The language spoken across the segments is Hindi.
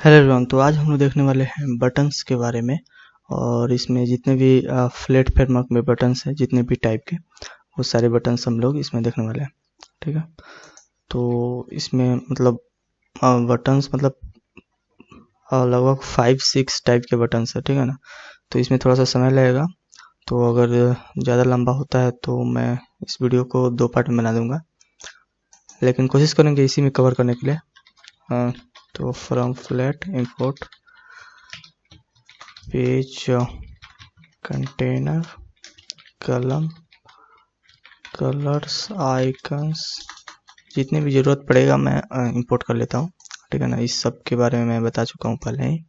Hello everyone. तो आज हम लोग देखने वाले हैं बटन्स के बारे में। और इसमें जितने भी फ्लैट फ्रेमवर्क में बटन्स हैं, जितने भी टाइप के, वो सारे बटन्स हम लोग इसमें देखने वाले हैं। ठीक है, तो इसमें मतलब बटन्स मतलब लगभग 5-6 टाइप के बटन्स है। ठीक है ना, तो इसमें थोड़ा सा समय लगेगा। तो अगर ज़्यादा लंबा होता है तो मैं इस वीडियो को 2 पार्ट में बना दूंगा, लेकिन कोशिश करेंगे इसी में कवर करने के लिए। तो from flat import page container कलम कलर्स आइकन्स, जितनी भी ज़रूरत पड़ेगा मैं इंपोर्ट कर लेता हूँ। ठीक है ना, इस सब के बारे में मैं बता चुका हूँ पहले ही।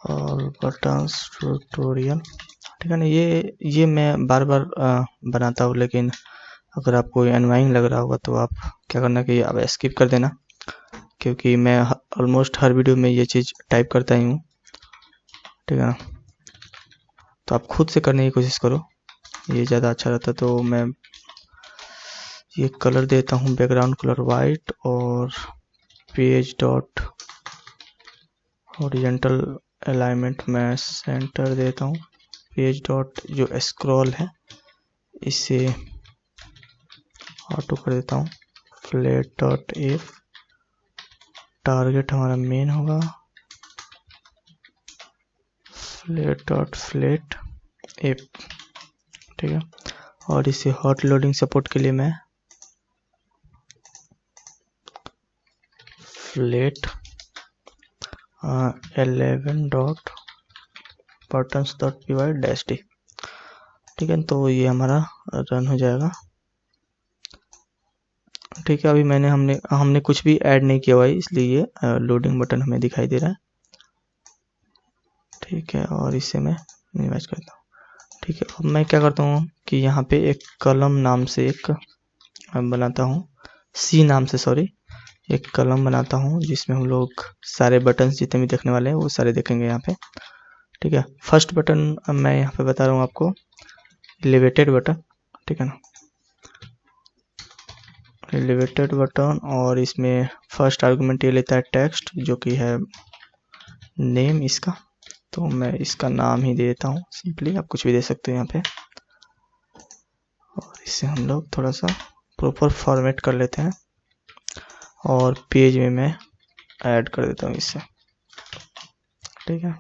और बटन्स ट्यूटोरियल, ठीक है ना, ये मैं बार बार बनाता हूँ, लेकिन अगर आपको एनवाइंग लग रहा होगा तो आप क्या करना कि आप स्किप कर देना, क्योंकि मैं ऑलमोस्ट हर वीडियो में ये चीज़ टाइप करता ही हूँ। ठीक है ना, तो आप खुद से करने की कोशिश करो, ये ज़्यादा अच्छा रहता। तो मैं ये कलर देता हूँ बैकग्राउंड कलर वाइट, और पेज डॉट हॉरिजॉन्टल अलाइनमेंट में सेंटर देता हूँ। पेज डॉट जो स्क्रॉल है इसे ऑटो कर देता हूँ। फ्लैट डॉट एफ, टारगेट हमारा मेन होगा। फ्लैट डॉट फ्लैट एफ, ठीक है। और इसे हॉट लोडिंग सपोर्ट के लिए मैं flat 11 dot buttons dot P Y dash D, ठीक है। तो ये हमारा रन हो जाएगा। ठीक है, अभी हमने कुछ भी ऐड नहीं किया हुआ है, इसलिए ये लोडिंग बटन हमें दिखाई दे रहा है। ठीक है, और इसे मैं मिनिमाइज करता हूँ। ठीक है, अब मैं क्या करता हूँ कि यहाँ पे एक कलम नाम से एक बनाता हूँ, सी नाम से, सॉरी, एक कलम बनाता हूँ जिसमें हम लोग सारे बटन्स जितने भी देखने वाले हैं वो सारे देखेंगे यहाँ पे। ठीक है, फर्स्ट बटन मैं यहाँ पे बता रहा हूँ आपको, एलिवेटेड बटन। ठीक है ना, एलिवेटेड बटन, और इसमें फर्स्ट आर्गुमेंट ये लेता है टेक्स्ट, जो कि है नेम इसका। तो मैं इसका नाम ही देता हूँ सिंपली, आप कुछ भी दे सकते हो यहाँ पे। और इसे हम लोग थोड़ा सा प्रॉपर फॉर्मेट कर लेते हैं, और पेज में मैं ऐड कर देता हूँ इससे। ठीक है,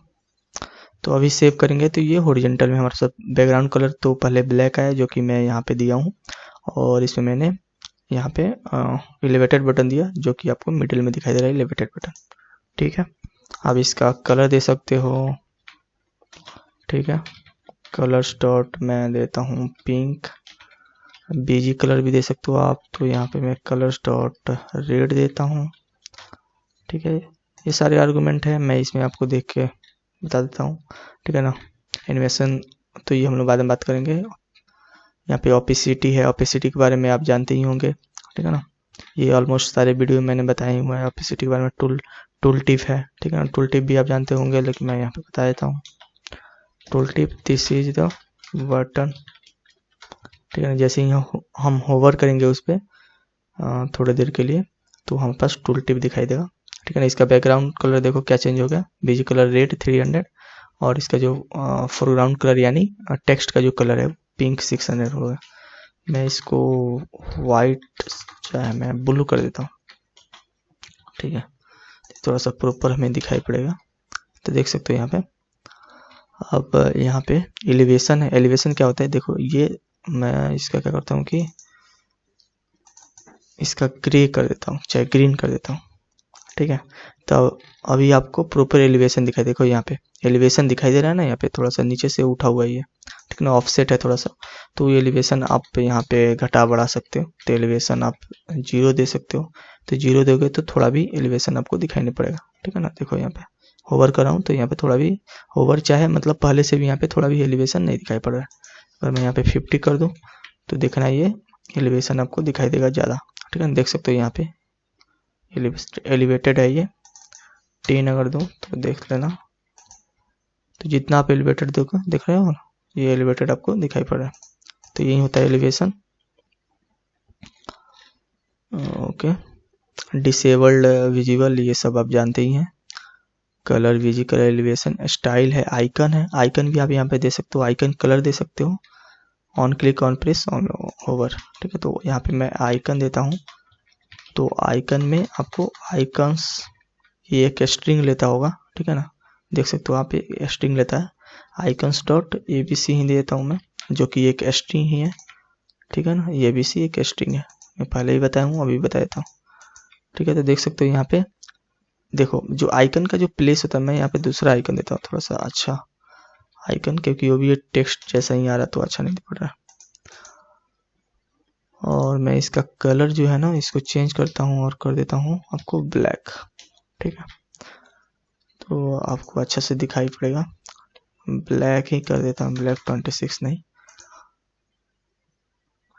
तो अभी सेव करेंगे तो ये हॉरिजॉन्टल में हमारे साथ बैकग्राउंड कलर तो पहले ब्लैक आया, जो कि मैं यहाँ पे दिया हूँ, और इसमें मैंने यहाँ पे एलिवेटेड बटन दिया, जो कि आपको मिडिल में दिखाई दे रहा है, एलिवेटेड बटन। ठीक है, अब इसका कलर दे सकते हो। ठीक है, कलर्स डॉट मैं देता हूँ पिंक, बीजी कलर भी दे सकते हो आप, तो यहाँ पे मैं कलर्स डॉट रेड देता हूँ। ठीक है, ये सारे आर्गुमेंट है, मैं इसमें आपको देख के बता देता हूँ। ठीक है ना, एनिमेशन तो ये हम लोग बाद में बात करेंगे। यहाँ पे ओपेसिटी है, ओपेसिटी के बारे में आप जानते ही होंगे। ठीक है ना, ये ऑलमोस्ट सारे वीडियो में मैंने बताए हुए हैं ओपेसिटी के बारे में। टूल टिप है, ठीक है ना, टूल टिप भी आप जानते होंगे, लेकिन मैं यहाँ पे बता देता हूँ। Tool tip, this is the button. ठीक है ना, जैसे ही हम होवर करेंगे उस पर थोड़ी देर के लिए, तो हमारे पास टूल टिप दिखाई देगा। ठीक है ना, इसका बैकग्राउंड कलर देखो क्या चेंज हो गया, बीजी कलर रेड 300, और इसका जो फोरग्राउंड कलर यानी टेक्स्ट का जो कलर है पिंक 600 हो गया। मैं इसको वाइट चाहे मैं ब्लू कर देता हूँ। ठीक है, थोड़ा सा प्रॉपर हमें दिखाई पड़ेगा, तो देख सकते हो यहाँ पे। अब यहाँ पे एलिवेशन है, एलिवेशन क्या होता है देखो, ये मैं इसका क्या करता हूँ कि इसका ग्रे कर देता हूँ, चाहे ग्रीन कर देता हूँ। ठीक है, तो अभी आपको प्रॉपर एलिवेशन दिखाई, देखो यहाँ पे एलिवेशन दिखाई दे रहा है ना, यहाँ पे थोड़ा सा नीचे से उठा हुआ है ये, ठीक ना, ऑफसेट है थोड़ा सा। तो एलिवेशन आप यहाँ पे घटा बढ़ा सकते हो, तो एलिवेशन आप 0 दे सकते हो, तो 0 दोगे तो थोड़ा भी एलिवेशन आपको दिखाई नहीं पड़ेगा। ठीक है ना, देखो यहाँ पे होवर कर रहा हूँ तो यहाँ पे थोड़ा भी होवर, चाहे मतलब पहले से भी यहाँ पे थोड़ा भी एलिवेशन नहीं दिखाई पड़ रहा है। अगर मैं यहाँ पे 50 कर दूँ तो देखना ये एलिवेशन आपको दिखाई देगा ज़्यादा। ठीक है, देख सकते हो यहाँ पे एलिवेटेड है ये। 10 अगर दूँ तो देख लेना, तो जितना आप एलिवेटेड देख रहे हो ना, ये एलिवेटेड आपको दिखाई पड़ रहा है। तो यही होता है एलिवेशन। ओके, डिसेबल्ड, विजिबल, ये सब आप जानते ही हैं। कलर, विजिकल, एलिवेशन, स्टाइल है, आइकन है। आइकन भी आप यहाँ पे दे सकते हो, आइकन कलर दे सकते हो। On click, on press, on hover. ठीक है, तो यहाँ पे मैं आइकन देता हूँ। तो आइकन में आपको आइकन्स, ये एक स्ट्रिंग लेता होगा, ठीक है ना, देख सकते हो आप, ये स्ट्रिंग लेता है। आइकन्स डॉट abc ही देता हूँ मैं, जो कि एक स्ट्रिंग ही है, ठीक है ना। ये abc एक स्ट्रिंग है, मैं पहले ही बताया हूँ, अभी बता देता हूँ। ठीक है, तो देख सकते हो यहाँ पे देखो, जो आइकन का जो प्लेस होता है, मैं यहाँ पे दूसरा आइकन देता हूँ, थोड़ा सा अच्छा आइकन, क्योंकि वो भी टेक्स्ट जैसा ही आ रहा तो अच्छा नहीं पड़ रहा। और मैं इसका कलर जो है ना, इसको चेंज करता हूँ और कर देता हूँ आपको ब्लैक। ठीक है, तो आपको अच्छा से दिखाई पड़ेगा। ब्लैक ही कर देता हूँ, ब्लैक 26 नहीं।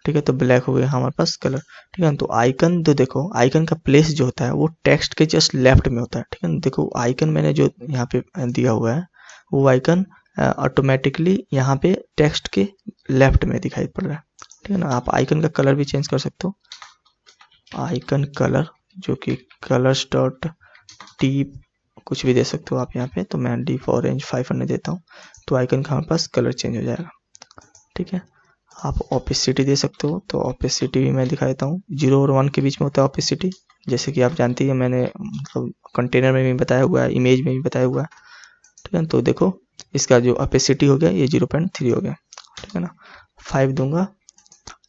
ठीक है, तो ब्लैक हो गया हमारे पास कलर। ठीक है, तो आइकन तो देखो, आइकन का प्लेस जो होता है वो टेक्स्ट के जस्ट लेफ्ट में होता है। ठीक है, देखो आइकन मैंने जो यहाँ पे दिया हुआ है, वो आइकन ऑटोमेटिकली यहाँ पे टेक्स्ट के लेफ्ट में दिखाई पड़ रहा है। ठीक है ना। आप आइकन का कलर भी चेंज कर सकते हो, आइकन कलर, जो कि कलर्स डॉट टी कुछ भी दे सकते हो आप यहाँ पे। तो मैं डीप ऑरेंज 500 देता हूँ, तो आइकन का हमारे पास कलर चेंज हो जाएगा। ठीक है, आप ओपेसिटी दे सकते हो, तो ओपेसिटी भी मैं दिखा देता हूँ। 0 और 1 के बीच में होता है ओपेसिटी, जैसे कि आप जानते हैं, मैंने मतलब कंटेनर में भी बताया हुआ है, इमेज में भी बताया हुआ है। ठीक है, तो देखो इसका जो ओपेसिटी हो गया, ये 0.3 हो गया। ठीक है ना, 5 दूंगा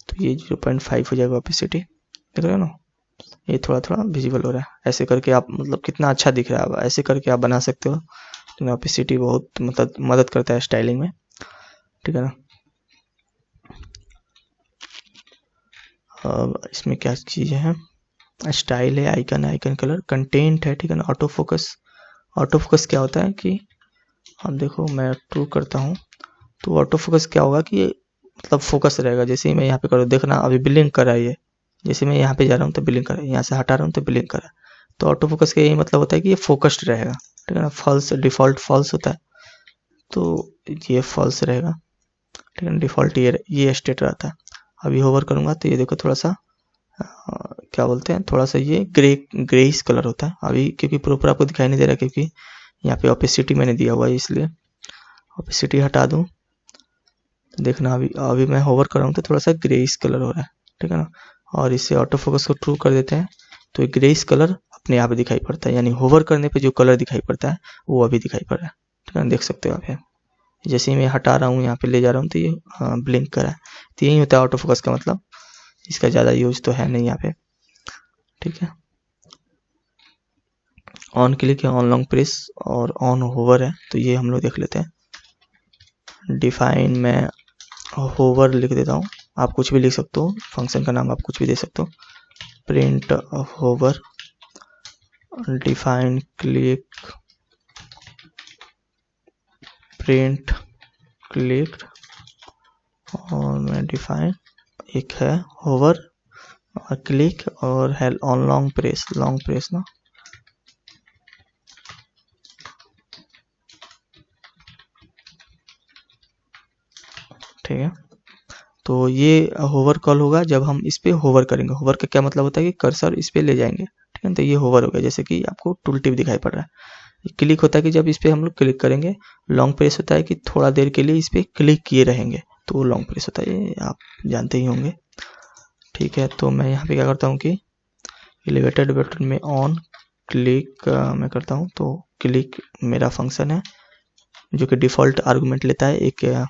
तो ये 0.5 हो जाएगा ओपेसिटी। देख रहे हो ना, ये थोड़ा थोड़ा विजिबल हो रहा है। ऐसे करके आप मतलब कितना अच्छा दिख रहा है, ऐसे करके आप बना सकते हो। ओपेसिटी बहुत मतलब मदद करता है स्टाइलिंग में। ठीक है ना। इसमें क्या चीज़ है, स्टाइल है, आइकन है, आइकन कलर, कंटेंट है। ठीक है ना, ऑटो फोकस। ऑटो फोकस क्या होता है कि अब देखो मैं ट्रू करता हूँ, तो ऑटो फोकस क्या होगा कि मतलब फोकस रहेगा। जैसे ही मैं यहाँ पे करूँ, देखना अभी ब्लिंक कर रहा है ये, जैसे मैं यहाँ पे जा रहा हूँ तो ब्लिंक कर रहा है, यहाँ से हटा रहा हूँ तो ब्लिंक कर रहा है। तो ऑटो फोकस का यही मतलब होता है कि ये फोकस्ड रहेगा। ठीक है ना, फॉल्स, डिफॉल्ट फॉल्स होता है, तो ये फॉल्स रहेगा। ठीक है ना, डिफॉल्ट ये स्टेट रहता है। अभी होवर करूँगा तो ये देखो थोड़ा सा क्या बोलते हैं, थोड़ा सा ये ग्रेइश कलर होता है अभी, क्योंकि प्रॉपर आपको दिखाई नहीं दे रहा, क्योंकि यहाँ पे ओपेसिटी मैंने दिया हुआ है, इसलिए ओपेसिटी हटा दूँ। देखना अभी मैं होवर कर रहा हूँ तो थोड़ा सा ग्रेइश कलर हो रहा है। ठीक है ना, और इसे ऑटो फोकस को ट्रू कर देते हैं, तो ग्रेइश कलर अपने आप दिखाई पड़ता है, यानी होवर करने पे जो कलर दिखाई पड़ता है वो अभी दिखाई पड़ रहा है। ठीक है ना, देख सकते हो आप। जैसे ही मैं हटा रहा हूँ, यहाँ पे ले जा रहा हूँ, तो ये ब्लिंक कर रहा है। तो यही होता है ऑटो फोकस का मतलब, इसका ज़्यादा यूज तो है नहीं यहाँ पे। ठीक है, ऑन क्लिक है, ऑन लॉन्ग प्रेस और ऑन होवर है, तो ये हम लोग देख लेते हैं। डिफाइन में होवर लिख देता हूँ, आप कुछ भी लिख सकते हो, फंक्शन का नाम आप कुछ भी दे सकते हो। Print hover, define click, print click, और मैं डिफाइन एक है होवर और क्लिक, और है ऑन लॉन्ग प्रेस ना। ठीक है, तो ये होवर कॉल होगा जब हम इस पे होवर करेंगे। होवर का क्या मतलब होता है कि कर्सर इस पे ले जाएंगे। ठीक है, तो ये होवर हो गया, जैसे कि आपको टूल टिप दिखाई पड़ रहा है। क्लिक होता है कि जब इस पे हम लोग क्लिक करेंगे। लॉन्ग प्रेस होता है कि थोड़ा देर के लिए इस पे क्लिक किए रहेंगे, तो वो लॉन्ग प्रेस होता है, ये आप जानते ही होंगे। ठीक है, तो मैं यहाँ पे क्या करता हूँ कि एलिवेटेड बटन में ऑन क्लिक मैं करता हूँ, तो क्लिक मेरा फंक्शन है जो कि डिफ़ॉल्ट आर्गुमेंट लेता है एक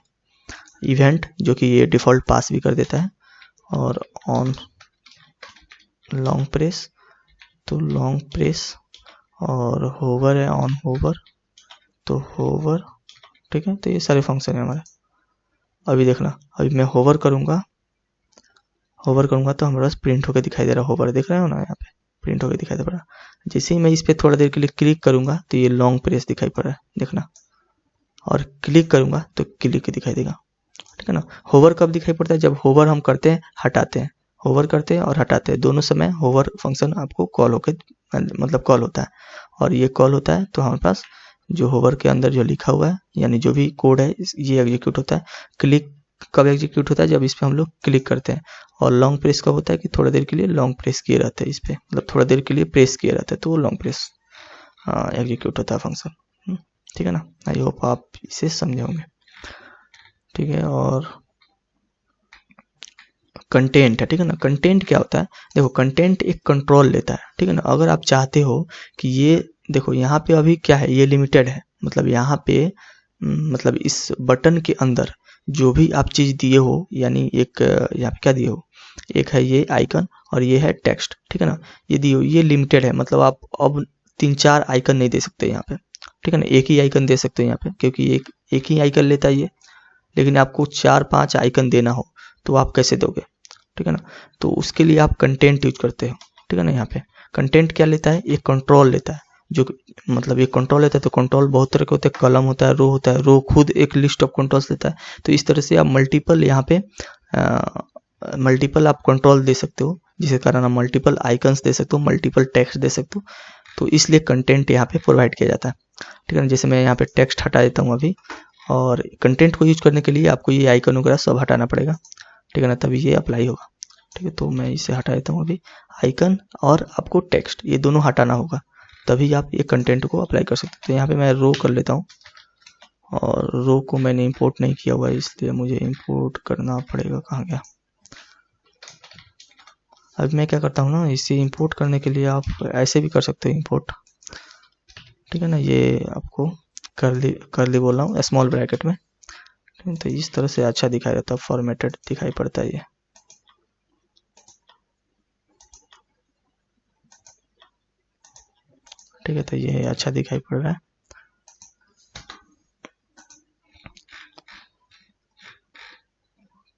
इवेंट, जो कि ये डिफ़ॉल्ट पास भी कर देता है। और ऑन लॉन्ग प्रेस, तो लॉन्ग प्रेस, और होवर है, ऑन होवर, तो होवर। ठीक है, तो ये सारे फंक्शन है हमारे। अभी देखना, अभी मैं होवर करूँगा तो हमारे पास प्रिंट होकर दिखाई दे रहा है। होवर देख रहे हो ना, यहाँ पे प्रिंट होकर दिखाई दे रहा है। जैसे ही मैं इस पर थोड़ा देर के लिए क्लिक करूँगा तो ये लॉन्ग प्रेस दिखाई पड़ रहा है, देखना। और क्लिक करूँगा तो क्लिक दिखाई देगा। ठीक है ना, होवर कब दिखाई पड़ता है, जब होवर हम करते हैं, हटाते हैं, होवर करते हैं और हटाते हैं, दोनों समय होवर फंक्शन आपको कॉल होकर मतलब कॉल होता है। और ये कॉल होता है तो हमारे पास जो होवर के अंदर जो लिखा हुआ है, यानी जो भी कोड है ये एग्जीक्यूट होता है। क्लिक कब एग्जीक्यूट होता है? जब इस पर हम लोग क्लिक करते हैं। और लॉन्ग प्रेस कब होता है? कि थोड़ा देर के लिए लॉन्ग प्रेस किए रहते हैं इस पर, मतलब थोड़ा देर के लिए प्रेस किए रहते हैं, तो वो लॉन्ग प्रेस एग्जीक्यूट होता है फंक्शन। ठीक है ना? आई होप आप इसे समझे होंगे। ठीक है, और कंटेंट है, ठीक है ना? कंटेंट क्या होता है? देखो, कंटेंट एक कंट्रोल लेता है, ठीक है ना? अगर आप चाहते हो कि ये देखो यहाँ पे अभी क्या है, ये लिमिटेड है, मतलब यहाँ पे मतलब इस बटन के अंदर जो भी आप चीज़ दिए हो, यानी एक यहाँ पे क्या दिए हो, एक है ये आइकन और ये है टेक्स्ट, ठीक है ना? ये दिए हो, ये लिमिटेड है, मतलब आप अब 3-4 आइकन नहीं दे सकते यहाँ पे, ठीक है ना? एक ही आइकन दे सकते हो यहाँ पे, क्योंकि एक ही आइकन लेता है ये। लेकिन आपको 4-5 आइकन देना हो तो आप कैसे दोगे? ठीक है ना? तो उसके लिए आप कंटेंट यूज करते हो, ठीक है ना? यहाँ पे कंटेंट क्या लेता है? एक कंट्रोल लेता है, जो मतलब एक कंट्रोल लेता है। तो कंट्रोल बहुत तरह के होते हैं, कॉलम होता है, रो होता है, रो खुद एक लिस्ट ऑफ कंट्रोल्स लेता है। तो इस तरह से आप मल्टीपल यहाँ पे मल्टीपल आप कंट्रोल दे सकते हो, जिसके कारण आप मल्टीपल आइकन्स दे सकते हो, मल्टीपल टेक्स्ट दे सकते हो। तो इसलिए कंटेंट यहाँ पे प्रोवाइड किया जाता है, ठीक है ना? जैसे मैं यहाँ पे टेक्स्ट हटा देता हूँ अभी, और कंटेंट को यूज करने के लिए आपको ये आइकन वगैरह सब हटाना पड़ेगा, ठीक है ना? तभी ये अप्लाई होगा। ठीक है, तो मैं इसे हटा देता हूँ अभी। आइकन और आपको टेक्स्ट ये दोनों हटाना होगा, तभी आप ये कंटेंट को अप्लाई कर सकते हैं। तो यहाँ पे मैं रो कर लेता हूँ, और रो को मैंने इंपोर्ट नहीं किया हुआ है, इसलिए मुझे इंपोर्ट करना पड़ेगा। कहाँ गया? अब मैं क्या करता हूँ ना, इसे इंपोर्ट करने के लिए आप ऐसे भी कर सकते हो इंपोर्ट, ठीक है ना? ये आपको कर ली बोल रहा हूँ स्मॉल ब्रैकेट में, तो इस तरह से अच्छा दिखाई देता है, फॉर्मेटेड दिखाई पड़ता है ये। ठीक है, तो ये अच्छा दिखाई पड़ रहा है।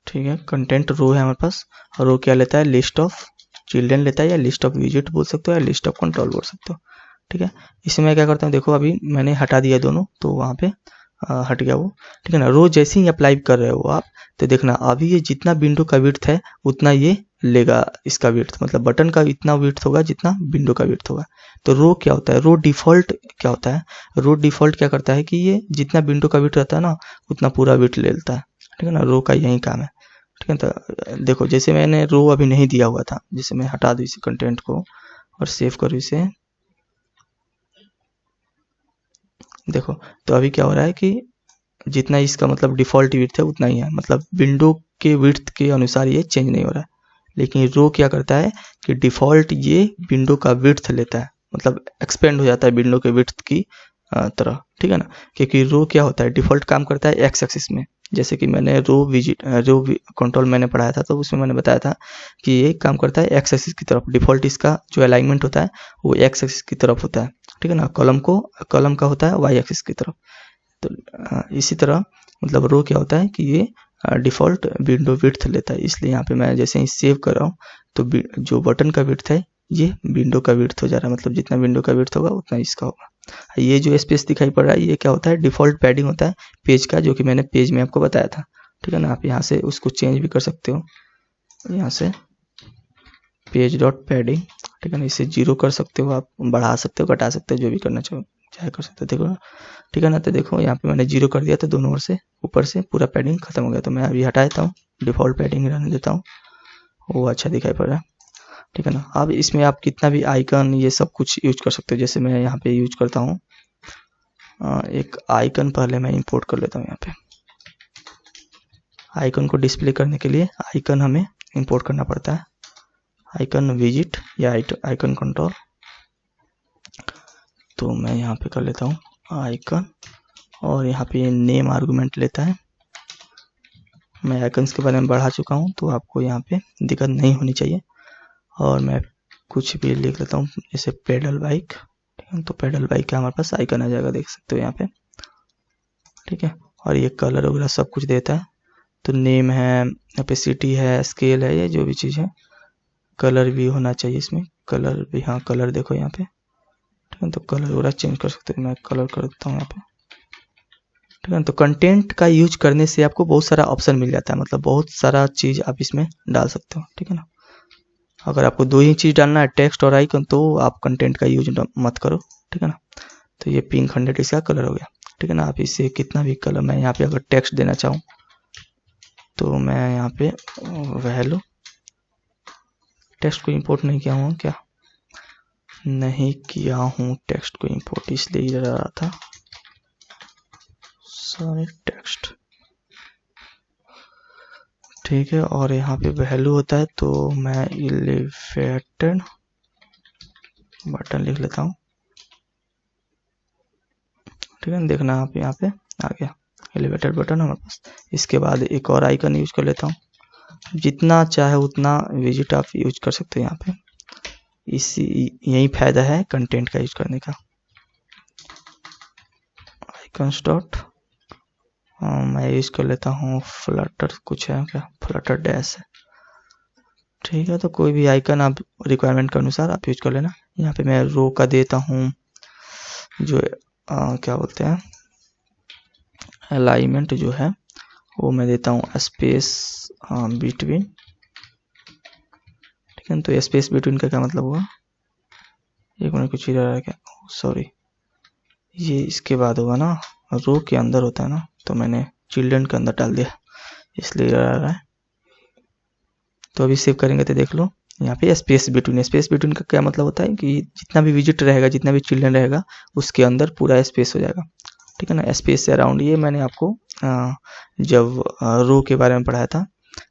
ठीक है, कंटेंट रो है हमारे पास, और रो क्या लेता है? लिस्ट ऑफ चिल्ड्रन लेता है, या लिस्ट ऑफ विजिट बोल सकते हो, या लिस्ट ऑफ कंट्रोल बोल सकते हो। ठीक है, इसमें मैं क्या करता हूँ, देखो अभी मैंने हटा दिया दोनों, तो वहाँ पे हट गया वो। ठीक है ना? रो जैसे ही अप्लाई कर रहे हो आप, तो देखना अभी ये जितना विंडो का विड्थ है उतना ये लेगा, इसका विड्थ, मतलब बटन का इतना विड्थ होगा जितना विंडो का विड्थ होगा। तो रो क्या होता है? रो डिफॉल्ट क्या होता है? रो डिफॉल्ट क्या करता है कि ये जितना विंडो का विड्थ रहता है ना, उतना पूरा विड्थ ले लेता है। ठीक है ना? रो का यही काम है। ठीक है, तो देखो जैसे मैंने रो अभी नहीं दिया हुआ था, जैसे मैं हटा दूँ इसी कंटेंट को और सेव करूँ इसे, देखो तो अभी क्या हो रहा है कि जितना इसका मतलब डिफ़ॉल्ट विड्थ है उतना ही है, मतलब विंडो के विड्थ के अनुसार ये चेंज नहीं हो रहा है। लेकिन रो क्या करता है कि डिफ़ॉल्ट ये विंडो का विड्थ लेता है, मतलब एक्सपेंड हो जाता है विंडो के विड्थ की तरह। ठीक है ना? क्योंकि रो क्या होता है, डिफ़ॉल्ट काम करता है एक्स एक्सिस में। जैसे कि मैंने रो कंट्रोल मैंने पढ़ाया था, तो उसमें मैंने बताया था कि ये काम करता है एक्स एक्सिस की तरफ। डिफ़ॉल्ट इसका जो अलाइनमेंट होता है वो एक्स एक्सिस की तरफ होता है। ठीक है ना? कॉलम का होता है वाई एक्सिस की तरफ। तो इसी तरह मतलब रो क्या होता है कि ये डिफ़ॉल्ट विंडो विड्थ लेता है। इसलिए यहाँ पे मैं जैसे ही सेव कर रहा हूँ, तो जो बटन का विड्थ है ये विंडो का विड्थ हो जा रहा है, मतलब जितना विंडो का विड्थ होगा उतना इसका होगा। ये जो स्पेस दिखाई पड़ रहा है ये क्या होता है? डिफ़ॉल्ट पैडिंग होता है पेज का, जो कि मैंने पेज में आपको बताया था। ठीक है ना? आप यहाँ से उसको चेंज भी कर सकते हो, यहाँ से पेज डॉट पैडिंग, ठीक है ना? इसे 0 कर सकते हो, आप बढ़ा सकते हो, घटा सकते हो, जो भी करना चाहे कर सकते हो। देखो, ठीक है ना? तो देखो यहाँ पे मैंने 0 कर दिया, तो दोनों ओर से ऊपर से पूरा पैडिंग खत्म हो गया। तो मैं अभी हटा देता हूँ, डिफ़ॉल्ट पैडिंग रहने देता हूँ, वो अच्छा दिखाई पड़ रहा है। ठीक है ना? अब इसमें आप कितना भी आइकन ये सब कुछ यूज कर सकते हो। जैसे मैं यहाँ पे यूज करता हूँ एक आइकन, पहले मैं इंपोर्ट कर लेता हूँ। यहाँ पे आइकन को डिस्प्ले करने के लिए आइकन हमें इंपोर्ट करना पड़ता है, आइकन विजिट या आइकन कंट्रोल। तो मैं यहाँ पे कर लेता हूँ आइकन, और यहाँ पे नेम आर्गुमेंट लेता है। मैं आइकन्स के बारे में बढ़ा चुका हूँ, तो आपको यहाँ पे दिक्कत नहीं होनी चाहिए। और मैं कुछ भी लिख लेता हूँ, जैसे पेडल बाइक। ठीक है, तो पेडल बाइक का हमारे पास आइकन आ जाएगा, देख सकते हो यहाँ पे। ठीक है, और ये कलर वगैरह सब कुछ देता है। तो नेम है, यहाँ पे सिटी है, स्केल है, ये जो भी चीज़ है। कलर भी होना चाहिए इसमें, कलर भी, हाँ कलर देखो यहाँ पे। ठीक है, तो कलर वगैरह चेंज कर सकते हो, मैं कलर कर देता हूँ यहाँ पे। ठीक है, तो कंटेंट का यूज करने से आपको बहुत सारा ऑप्शन मिल जाता है, मतलब बहुत सारा चीज़ आप इसमें डाल सकते हो। ठीक है ना? अगर आपको 2 ही चीज़ डालना है, टेक्स्ट और आइकन, तो आप कंटेंट का यूज मत करो। ठीक है ना? तो ये पिंक 100 इसका कलर हो गया, ठीक है ना। आप इससे कितना भी कलर, मैं यहाँ पे अगर टेक्स्ट देना चाहूँ तो मैं यहाँ पे वैल्यू टेक्स्ट को इंपोर्ट नहीं किया हूँ क्या, नहीं किया हूँ टेक्स्ट को इंपोर्ट, इसलिए इधर आ रहा था, सॉरी टेक्स्ट, ठीक है। और यहाँ पे वैल्यू होता है तो मैं एलिवेटेड बटन लिख लेता हूँ, ठीक है। देखना आप यहाँ पे आ गया एलिवेटेड बटन हमारे पास। इसके बाद एक और आइकन यूज कर लेता हूँ, जितना चाहे उतना विजिट आप यूज कर सकते हो यहाँ पे, इसी यही फायदा है कंटेंट का यूज करने का। आइकन्स डॉट मैं यूज कर लेता हूँ फ्लटर, कुछ है क्या, फ्लटर डैश है, ठीक है। तो कोई भी आइकन आप रिक्वायरमेंट के अनुसार आप यूज कर लेना। यहाँ पे मैं रो का देता हूँ जो क्या बोलते हैं अलाइनमेंट जो है, वो मैं देता हूँ स्पेस बिटवीन, ठीक है। तो स्पेस बिटवीन का क्या मतलब हुआ, एक मिनट कुछ इधर आ क्या, सॉरी ये इसके बाद होगा ना, रो के अंदर होता है ना, तो मैंने चिल्ड्रन के अंदर डाल दिया इसलिए आ रहा है। तो अभी सेव करेंगे तो देख लो यहाँ पे स्पेस बिटवीन का क्या मतलब होता है कि जितना भी विजिट रहेगा, जितना भी चिल्ड्रन रहेगा, उसके अंदर पूरा स्पेस हो जाएगा, ठीक है ना। स्पेस से अराउंड, ये मैंने आपको जब रो के बारे में पढ़ाया था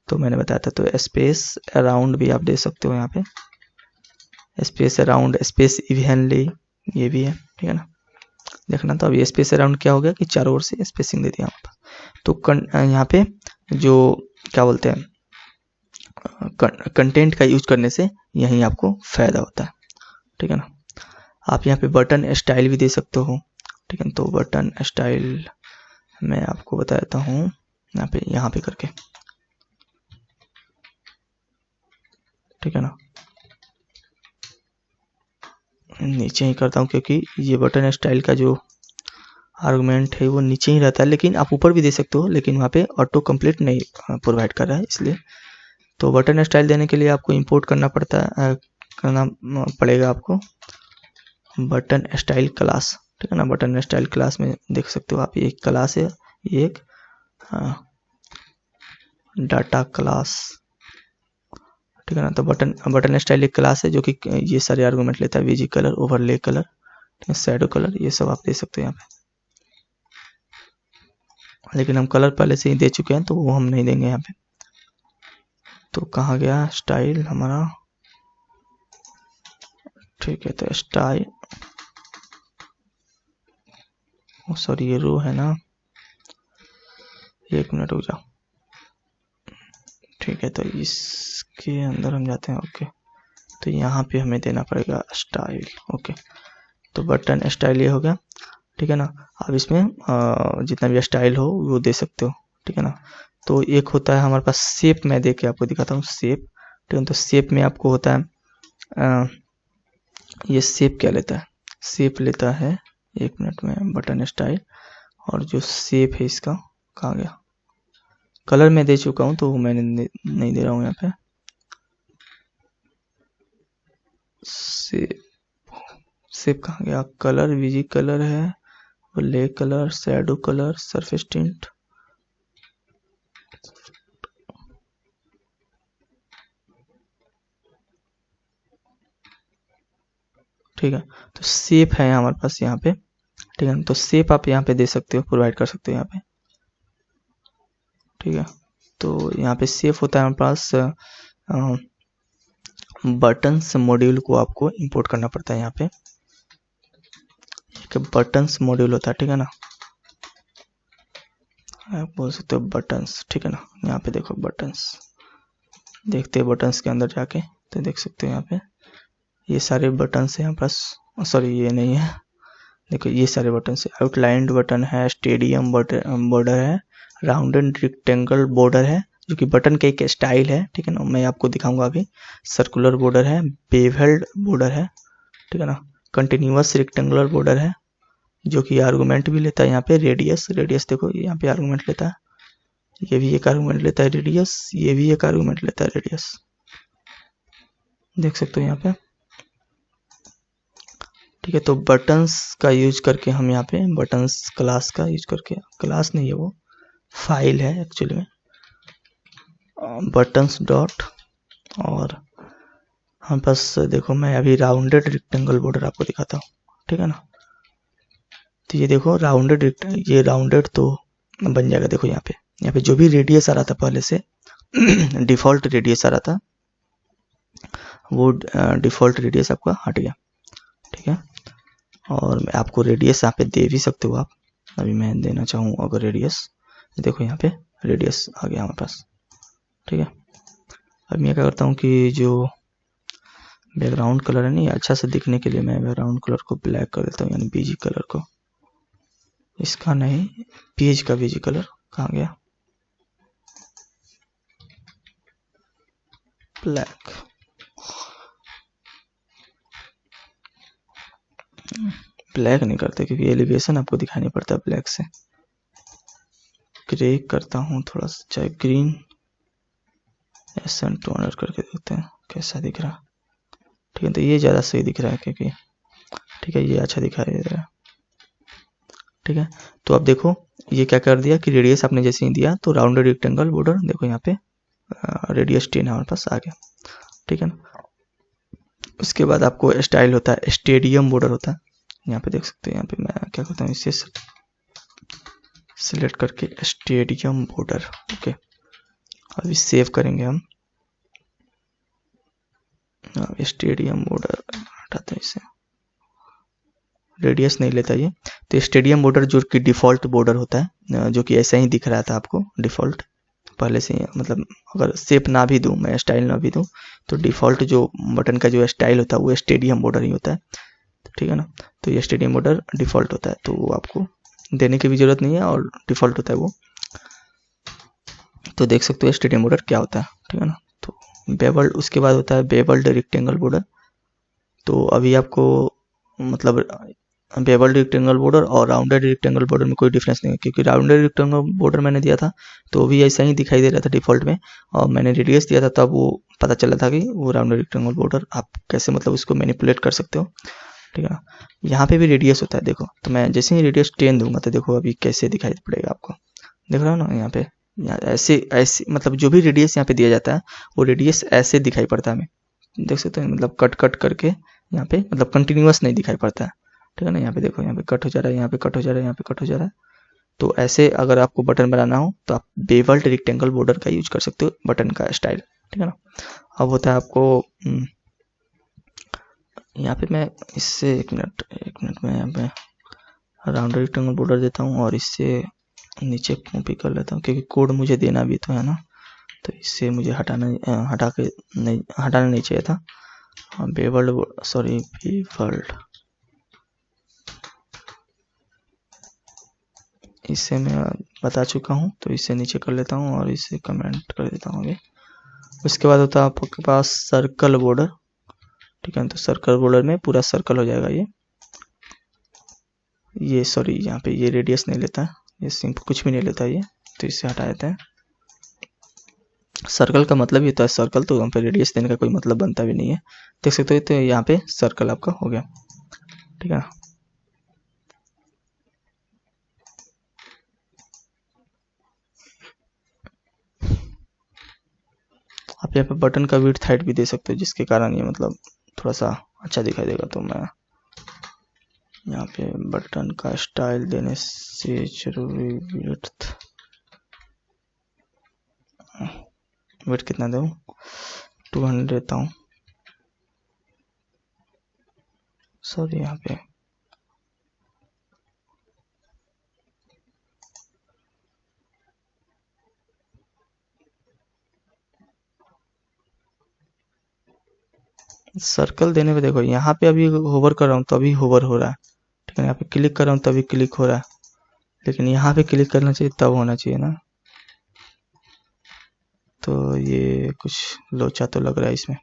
तो मैंने बताया था। तो स्पेस अराउंड भी आप दे सकते हो यहाँ पे, स्पेस अराउंड, स्पेस इवनली, ये भी है, ठीक है ना। देखना तो अभी स्पेस अराउंड क्या हो गया कि चारों ओर से स्पेसिंग दे दिया यहाँ पर। तो यहाँ पे जो क्या बोलते हैं कंटेंट का यूज करने से यही आपको फायदा होता है, ठीक है ना। आप यहाँ पे बटन स्टाइल भी दे सकते हो, ठीक है। तो बटन स्टाइल मैं आपको बता देता हूँ यहाँ पे करके, ठीक है ना। नीचे ही करता हूँ क्योंकि ये बटन स्टाइल का जो आर्गुमेंट है वो नीचे ही रहता है, लेकिन आप ऊपर भी दे सकते हो, लेकिन वहाँ पे ऑटो कंप्लीट नहीं प्रोवाइड कर रहा है इसलिए। तो बटन स्टाइल देने के लिए आपको इंपोर्ट करना पड़ेगा आपको बटन स्टाइल क्लास, ठीक है ना। बटन स्टाइल क्लास में देख सकते हो आप, ये एक क्लास है, ये एक डाटा क्लास, ठीक है ना। तो बटन स्टाइल एक क्लास है जो कि ये सारे आर्गुमेंट लेता है, VG colour, overlay colour, shadow colour, ये सब आप दे सकते हो यहाँ पे। लेकिन हम कलर पहले से ही दे चुके हैं तो वो हम नहीं देंगे यहाँ पे। तो कहाँ गया स्टाइल हमारा, ठीक है। तो स्टाइल, सॉरी ये रो है ना, एक मिनट रुक जाओ, ठीक है। तो इसके अंदर हम जाते हैं, ओके। तो यहाँ पे हमें देना पड़ेगा स्टाइल, ओके। तो बटन स्टाइल ये हो गया, ठीक है ना। अब इसमें जितना भी स्टाइल हो वो दे सकते हो, ठीक है ना। तो एक होता है हमारे पास शेप, मैं देख के आपको दिखाता हूँ शेप, ठीक है। तो शेप में आपको होता है ये शेप क्या लेता है, शेप लेता है, एक मिनट में बटन स्टाइल, और जो शेप है इसका कहाँ गया, कलर में दे चुका हूँ तो मैंने नहीं दे रहा हूँ यहाँ पे। शेप कहाँ गया, कलर वीजी कलर है, ले colour, shadow colour, surface tint, ठीक है। तो शेप है हमारे पास यहाँ पे, ठीक है। तो शेप आप यहाँ पे दे सकते हो, प्रोवाइड कर सकते हो यहाँ पे, ठीक है। तो यहाँ पे शेप होता है हमारे पास, बटन्स मॉड्यूल को आपको इंपोर्ट करना पड़ता है यहाँ पे, एक बटन्स मॉड्यूल होता है, ठीक है ना। आप बोल सकते हो बटन्स, ठीक है ना। यहाँ पे देखो बटन्स, देखते हैं बटन्स के अंदर जाके, तो देख सकते हो यहाँ पे ये सारे बटन्स हैं हमारे पास, सॉरी ये नहीं है, देखो ये सारे बटन है, आउटलाइंड बटन है, स्टेडियम बॉर्डर है, राउंडेड रेक्टेंगल बॉर्डर है जो कि बटन का एक स्टाइल है, ठीक है ना। मैं आपको दिखाऊंगा अभी। सर्कुलर बॉर्डर है, बेवल्ड बॉर्डर है, ठीक है ना। कंटिन्यूअस रेक्टेंगुलर बॉर्डर है जो कि आर्गुमेंट भी लेता है यहाँ पे, रेडियस देखो यहाँ पे आर्गुमेंट लेता है, ये भी एक आर्गुमेंट लेता है रेडियस, ये भी एक आर्गुमेंट लेता है रेडियस, देख सकते हो यहाँ पे। ठीक है। तो बटन्स का यूज करके हम यहाँ पे बटन्स क्लास का यूज करके, क्लास नहीं है वो फाइल है एक्चुअली में, बटन्स डॉट, और हम बस देखो मैं अभी राउंडेड रेक्टेंगल बॉर्डर आपको दिखाता हूँ, ठीक है ना। तो ये देखो राउंडेड, ये राउंडेड तो बन जाएगा। देखो यहाँ पे जो भी रेडियस आ रहा था पहले से डिफॉल्ट रेडियस आ रहा था, वो डिफॉल्ट रेडियस आपका हट गया, ठीक है। और मैं आपको रेडियस यहाँ पे दे भी सकते हो आप, अभी मैं देना चाहूँ अगर रेडियस, देखो यहाँ पे रेडियस आ गया हमारे पास, ठीक है। अब मैं क्या करता हूँ कि जो बैकग्राउंड कलर है नहीं, अच्छा से दिखने के लिए मैं बैकग्राउंड कलर को ब्लैक कर देता हूँ, यानी बीजी कलर को, इसका नहीं, पेज का बीजी कलर कहाँ गया, ब्लैक। ब्लैक नहीं करते क्योंकि एलिवेशन आपको दिखाई नहीं पड़ता ब्लैक से। ग्रे करता हूँ थोड़ा सा, चाहे ग्रीन, एसन टोनर करके देखते हैं कैसा दिख रहा, ठीक है। तो ये ज़्यादा सही दिख रहा है क्योंकि, ठीक है, ये अच्छा दिखाई दे रहा है, ठीक है। तो अब देखो ये क्या कर दिया कि रेडियस आपने जैसे ही दिया तो राउंडेड रेक्टेंगल बॉर्डर, देखो यहाँ पे रेडियस 10 हमारे पास आ गया, ठीक है ना। उसके बाद आपको स्टाइल होता है, स्टेडियम बॉर्डर होता है, यहाँ पे देख सकते हैं। यहाँ पे मैं क्या करता हूँ, इसे सिलेक्ट करके स्टेडियम बॉर्डर, ओके। अभी सेव करेंगे हम, स्टेडियम बॉर्डर हटाते हैं इसे, रेडियस नहीं लेता ये। तो स्टेडियम बॉर्डर जो कि डिफ़ॉल्ट बॉर्डर होता है, जो कि ऐसा ही दिख रहा था आपको डिफ़ॉल्ट पहले से ही, मतलब अगर शेप ना भी दूं मैं, स्टाइल ना भी दूं, तो डिफ़ॉल्ट जो बटन का जो स्टाइल होता है वो स्टेडियम बॉर्डर ही होता है, ठीक है ना। तो ये स्टेडियम बॉर्डर डिफ़ॉल्ट होता है, तो वो आपको देने की भी ज़रूरत नहीं है और डिफ़ॉल्ट होता है वो। तो देख सकते हो स्टेडियम बॉर्डर क्या होता है, ठीक है ना। तो बेवल्ड, उसके बाद होता है बेवल्ड रेक्टेंगल बॉर्डर। तो अभी आपको मतलब बेवल्ड रेक्टेंगल बॉर्डर और राउंडेड रेक्टेंगल बॉर्डर में कोई डिफरेंस नहीं है, क्योंकि राउंडेड रेक्टेंगल बॉर्डर मैंने दिया था तो भी ऐसा ही दिखाई दे रहा था डिफॉल्ट में, और मैंने रेडियस दिया था तब वो पता चला था कि वो राउंडेड रेक्टेंगल बॉर्डर आप कैसे मतलब उसको मैनिपुलेट कर सकते हो, ठीक है ना। यहाँ पे भी रेडियस होता है, देखो तो मैं जैसे ही रेडियस 10 दूंगा तो देखो अभी कैसे दिखाई पड़ेगा आपको, देख रहा हो ना। यहाँ पे ऐसे ऐसे मतलब जो भी रेडियस यहाँ पे दिया जाता है वो रेडियस ऐसे दिखाई पड़ता है हमें, देख सकते हैं, मतलब कट कट करके यहाँ पे, मतलब कंटिन्यूअस नहीं दिखाई पड़ता है, ठीक है ना। यहाँ पे देखो, यहाँ पे कट हो जा रहा है, यहाँ पे कट हो जा रहा है, यहाँ पे कट हो जा रहा है। तो ऐसे अगर आपको बटन बनाना हो तो आप बेवल्ड रेक्टेंगल बॉर्डर का यूज कर सकते हो बटन का स्टाइल, ठीक है ना। अब होता है आपको यहाँ पे मैं इससे एक मिनट में यहाँ पे राउंड रेक्टेंगल बॉर्डर देता हूँ और इससे नीचे कॉपी कर लेता हूँ, क्योंकि कोड मुझे देना भी तो है ना। तो इससे मुझे हटाना नहीं चाहिए था। बेवल्ड, सॉरी बेवल्ड, इसे मैं बता चुका हूँ तो इसे नीचे कर लेता हूँ और इसे कमेंट कर देता हूँ अभी। उसके बाद होता है आपके पास सर्कल बॉर्डर, ठीक है। तो सर्कल बॉर्डर में पूरा सर्कल हो जाएगा ये सॉरी यहाँ पे ये रेडियस नहीं लेता, ये सिंपल कुछ भी नहीं लेता ये, तो इसे हटा देते हैं। सर्कल का मतलब ही होता है सर्कल, तो यहाँ पे रेडियस देने का कोई मतलब बनता भी नहीं है, देख सकते हो। तो यहाँ पे सर्कल आपका हो गया, ठीक है। आप यहाँ पे बटन का विड्थ हाइट भी दे सकते हो, जिसके कारण ये मतलब थोड़ा सा अच्छा दिखाई देगा। तो मैं यहाँ पे बटन का स्टाइल देने से जरूरी विड्थ कितना दूँ, 200 देता हूँ, सॉरी यहाँ पे सर्कल देने पे देखो यहाँ पे अभी होवर कर रहा हूँ तो अभी होवर हो रहा है, ठीक है। यहाँ पे क्लिक कर रहा हूँ तभी क्लिक हो रहा है, लेकिन यहाँ पे क्लिक करना चाहिए तब होना चाहिए ना। तो ये कुछ लोचा तो लग रहा है इसमें।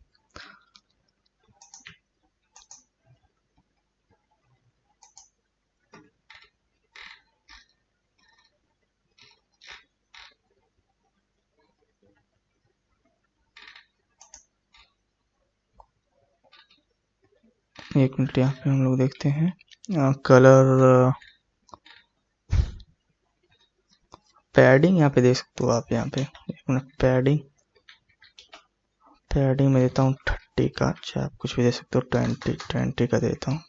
एक मिनट, यहाँ पे हम लोग देखते हैं कलर पैडिंग, यहाँ पे देख सकते हो आप। यहाँ पे एक मिनट, पैडिंग में देता हूँ 30 का। अच्छा, आप कुछ भी दे सकते हो, 20 का देता हूँ।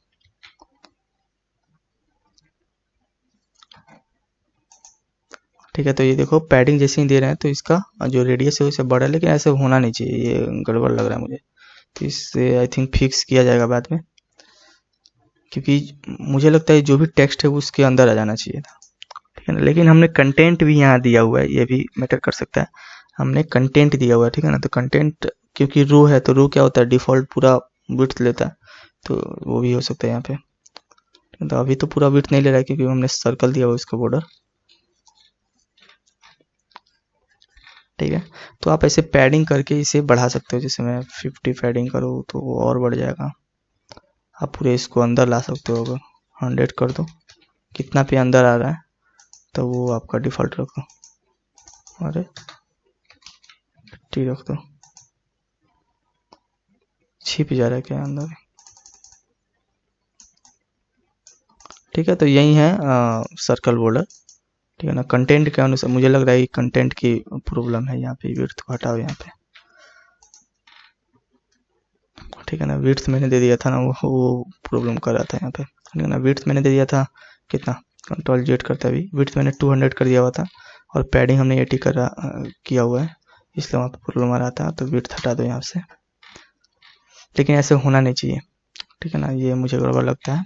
ठीक है, तो ये देखो पैडिंग जैसे ही दे रहे हैं तो इसका जो रेडियस है उसे बढ़ा, लेकिन ऐसे होना नहीं चाहिए, ये गड़बड़ लग रहा है मुझे। तो इससे आई थिंक फिक्स किया जाएगा बाद में, क्योंकि मुझे लगता है जो भी टेक्स्ट है वो उसके अंदर आ जाना चाहिए था। ठीक है ना, लेकिन हमने कंटेंट भी यहाँ दिया हुआ है, ये भी मैटर कर सकता है। हमने कंटेंट दिया हुआ है, ठीक है ना। तो कंटेंट क्योंकि रो है, तो रो क्या होता है, डिफॉल्ट पूरा विड्थ लेता है, तो वो भी हो सकता है यहाँ पे। तो अभी तो पूरा विड्थ नहीं ले रहा है क्योंकि हमने सर्कल दिया हुआ है इसका बॉर्डर। ठीक है, तो आप ऐसे पैडिंग करके इसे बढ़ा सकते हो। जैसे मैं 50 पैडिंग करूँ तो वो और बढ़ जाएगा। आप पूरे इसको अंदर ला सकते हो, अगर 100 कर दो, कितना पे अंदर आ रहा है, तो वो आपका डिफॉल्ट रखो। अरे 50 रख दो, छिप जा रहा है क्या अंदर। ठीक है, तो यही है सर्कल बॉर्डर। ठीक है ना, कंटेंट के अनुसार मुझे लग रहा है कंटेंट की प्रॉब्लम है यहाँ पे। विड्थ को हटाओ यहाँ पे। ठीक है ना, विड्थ मैंने दे दिया था ना, वो प्रॉब्लम कर रहा था यहाँ पे। ठीक है ना, विड्थ मैंने दे दिया था कितना, कंट्रोल जेड करता भी, विड्थ मैंने 200 कर दिया हुआ था, और पैडिंग हमने 80 किया हुआ है, इसलिए वहाँ पे प्रॉब्लम आ रहा था। तो विड्थ हटा दो यहाँ से, लेकिन ऐसे होना नहीं चाहिए। ठीक है ना, ये मुझे गड़बड़ लगता है।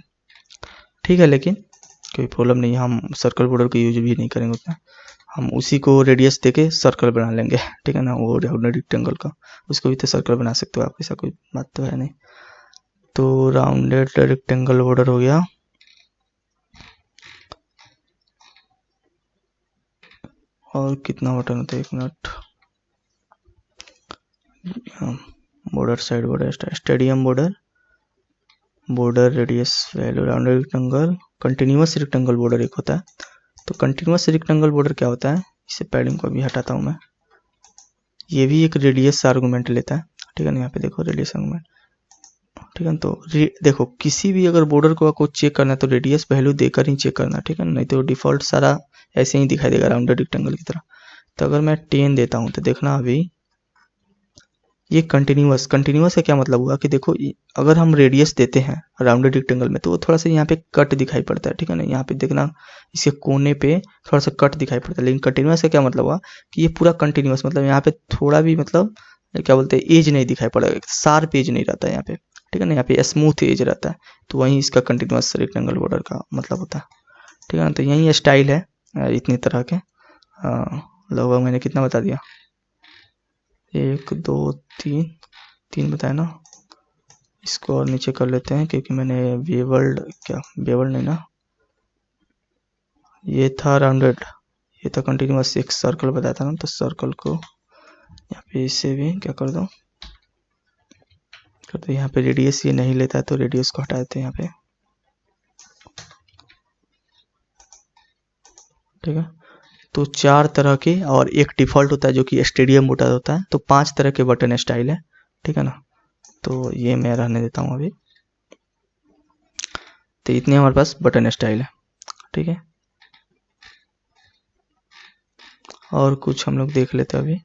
ठीक है, लेकिन कोई प्रॉब्लम नहीं है, हम सर्कल बॉर्डर को यूज भी नहीं करेंगे उतना, हम उसी को रेडियस देके सर्कल बना लेंगे। ठीक है ना, वो राउंडेड रेक्टेंगल का, उसको भी तो सर्कल बना सकते हो आप, ऐसा कोई बात तो है नहीं। तो राउंडेड रेक्टेंगल बॉर्डर हो गया। और कितना बटन होता है, एक minute, border side border, stadium border, border radius value, rounded rectangle, continuous rectangle border एक होता है। तो कंटिन्यूअस रेक्टेंगल बॉर्डर क्या होता है, इसे पैडिंग को भी हटाता हूँ मैं। ये भी एक रेडियस आर्गुमेंट लेता है। ठीक है ना, यहाँ पे देखो रेडियस आर्गुमेंट। ठीक है, तो देखो किसी भी अगर बॉर्डर को आपको चेक करना है तो रेडियस वैल्यू देकर ही चेक करना। ठीक है, नहीं तो डिफॉल्ट सारा ऐसे ही दिखाई देगा राउंडेड रेक्टेंगल की तरह। तो अगर मैं 10 देता हूँ तो देखना अभी ये कंटिन्यूअस का क्या मतलब हुआ कि देखो अगर हम रेडियस देते हैं राउंडेड रेक्टेंगल में तो वो थोड़ा सा यहाँ पे कट दिखाई पड़ता है। ठीक है ना, यहाँ पे देखना इसके कोने पे थोड़ा सा कट दिखाई पड़ता है, लेकिन कंटिन्यूअस का क्या मतलब हुआ कि ये पूरा कंटिन्यूअस, मतलब यहाँ पे थोड़ा भी मतलब क्या बोलते हैं एज नहीं दिखाई पड़ेगा, शार्प एज नहीं रहता है यहाँ पे। ठीक है ना, यहाँ पे स्मूथ एज रहता है, तो वहीं इसका कंटिन्यूअस रेक्टेंगल बॉर्डर का मतलब होता है। ठीक है ना, तो यही स्टाइल है इतनी तरह के। लगभग मैंने कितना बता दिया, 1 2 3 3 बताया ना। इसको और नीचे कर लेते हैं क्योंकि मैंने बेवल्ड नहीं ना, ये था राउंडेड, ये था कंटिन्यूअस, एक सर्कल बताया था ना, तो सर्कल को यहाँ पे इससे भी क्या कर दो, तो यहाँ पे रेडियस ये नहीं लेता है तो रेडियस को हटा देते हैं यहाँ पे। ठीक है, तो 4 तरह के और एक डिफॉल्ट होता है जो कि स्टेडियम बटन होता है, तो 5 तरह के बटन स्टाइल है। ठीक है ना, तो ये मैं रहने देता हूँ अभी। तो इतने हमारे पास बटन स्टाइल है। ठीक है, और कुछ हम लोग देख लेते हैं अभी।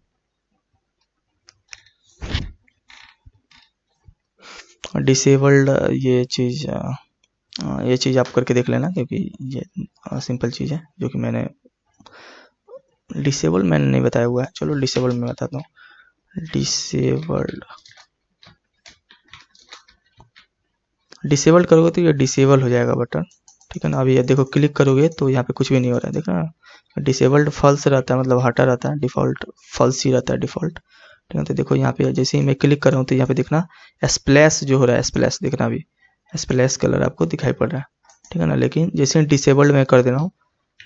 डिसेबल्ड ये चीज़ आप करके देख लेना, क्योंकि ये सिंपल चीज़ है जो कि मैंने नहीं बताया हुआ है। चलो डिसेबल में बताता हूँ। डिसेबल्ड करोगे तो ये डिसेबल हो जाएगा बटन। ठीक है ना, अभी ये देखो क्लिक करोगे तो यहाँ पे कुछ भी नहीं हो रहा है, देखो ना, डिसेबल्ड फॉल्स रहता है, मतलब हटा रहता है, डिफॉल्ट फॉल्स ही रहता है डिफॉल्ट। ठीक है, तो देखो यहाँ पे जैसे ही मैं क्लिक कर रहा हूँ तो यहाँ पे देखना स्प्लैश जो हो रहा है, स्प्लैश देखना, अभी स्प्लैश कलर आपको दिखाई पड़ रहा है। ठीक है ना, लेकिन जैसे डिसेबल्ड में कर दे रहा हूँ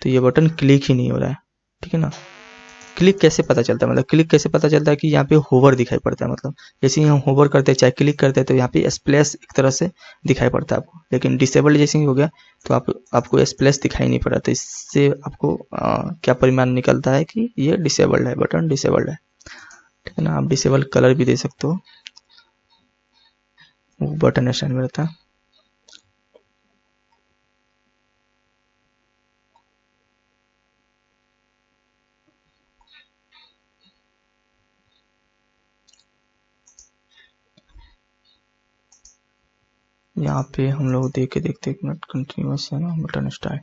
तो ये बटन क्लिक ही नहीं हो रहा है। ठीक है ना, क्लिक कैसे पता चलता है, मतलब क्लिक कैसे पता चलता है कि यहाँ पे होवर दिखाई पड़ता है, मतलब जैसे ही हम होवर करते हैं चाहे क्लिक करते हैं तो यहाँ पे स्प्लैश एक तरह से दिखाई पड़ता है आपको, लेकिन डिसेबल्ड जैसे ही हो गया तो आपको स्प्लैश दिखाई नहीं पड़ा। तो इससे आपको क्या परिमाण निकलता है कि ये डिसेबल्ड है, बटन डिसेबल्ड है। ठीक है ना, आप डिसेबल कलर भी दे सकते हो, वो बटन स्टैंड में रहता है। यहाँ पे हम लोग देख के देखते एक मिनट, कंटिन्यूस है ना बटन स्टाइल।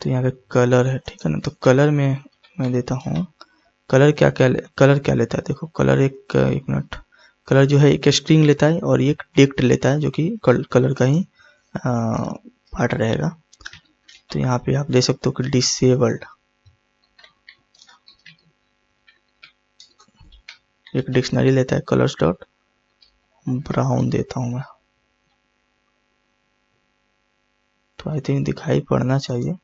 तो यहाँ पे कलर है, ठीक है ना। तो कलर में मैं देता हूँ कलर कलर क्या लेता है। देखो कलर एक मिनट, कलर जो है एक स्ट्रिंग लेता है और एक डिक्ट लेता है, जो कि कलर का ही पार्ट रहेगा। तो यहाँ पे आप दे सकते हो कि डिसेबल्ड, एक डिक्शनरी लेता है कलर्स डॉट ब्राउन देता हूँ मैं। तो आई थिंक दिखाई पड़ना चाहिए।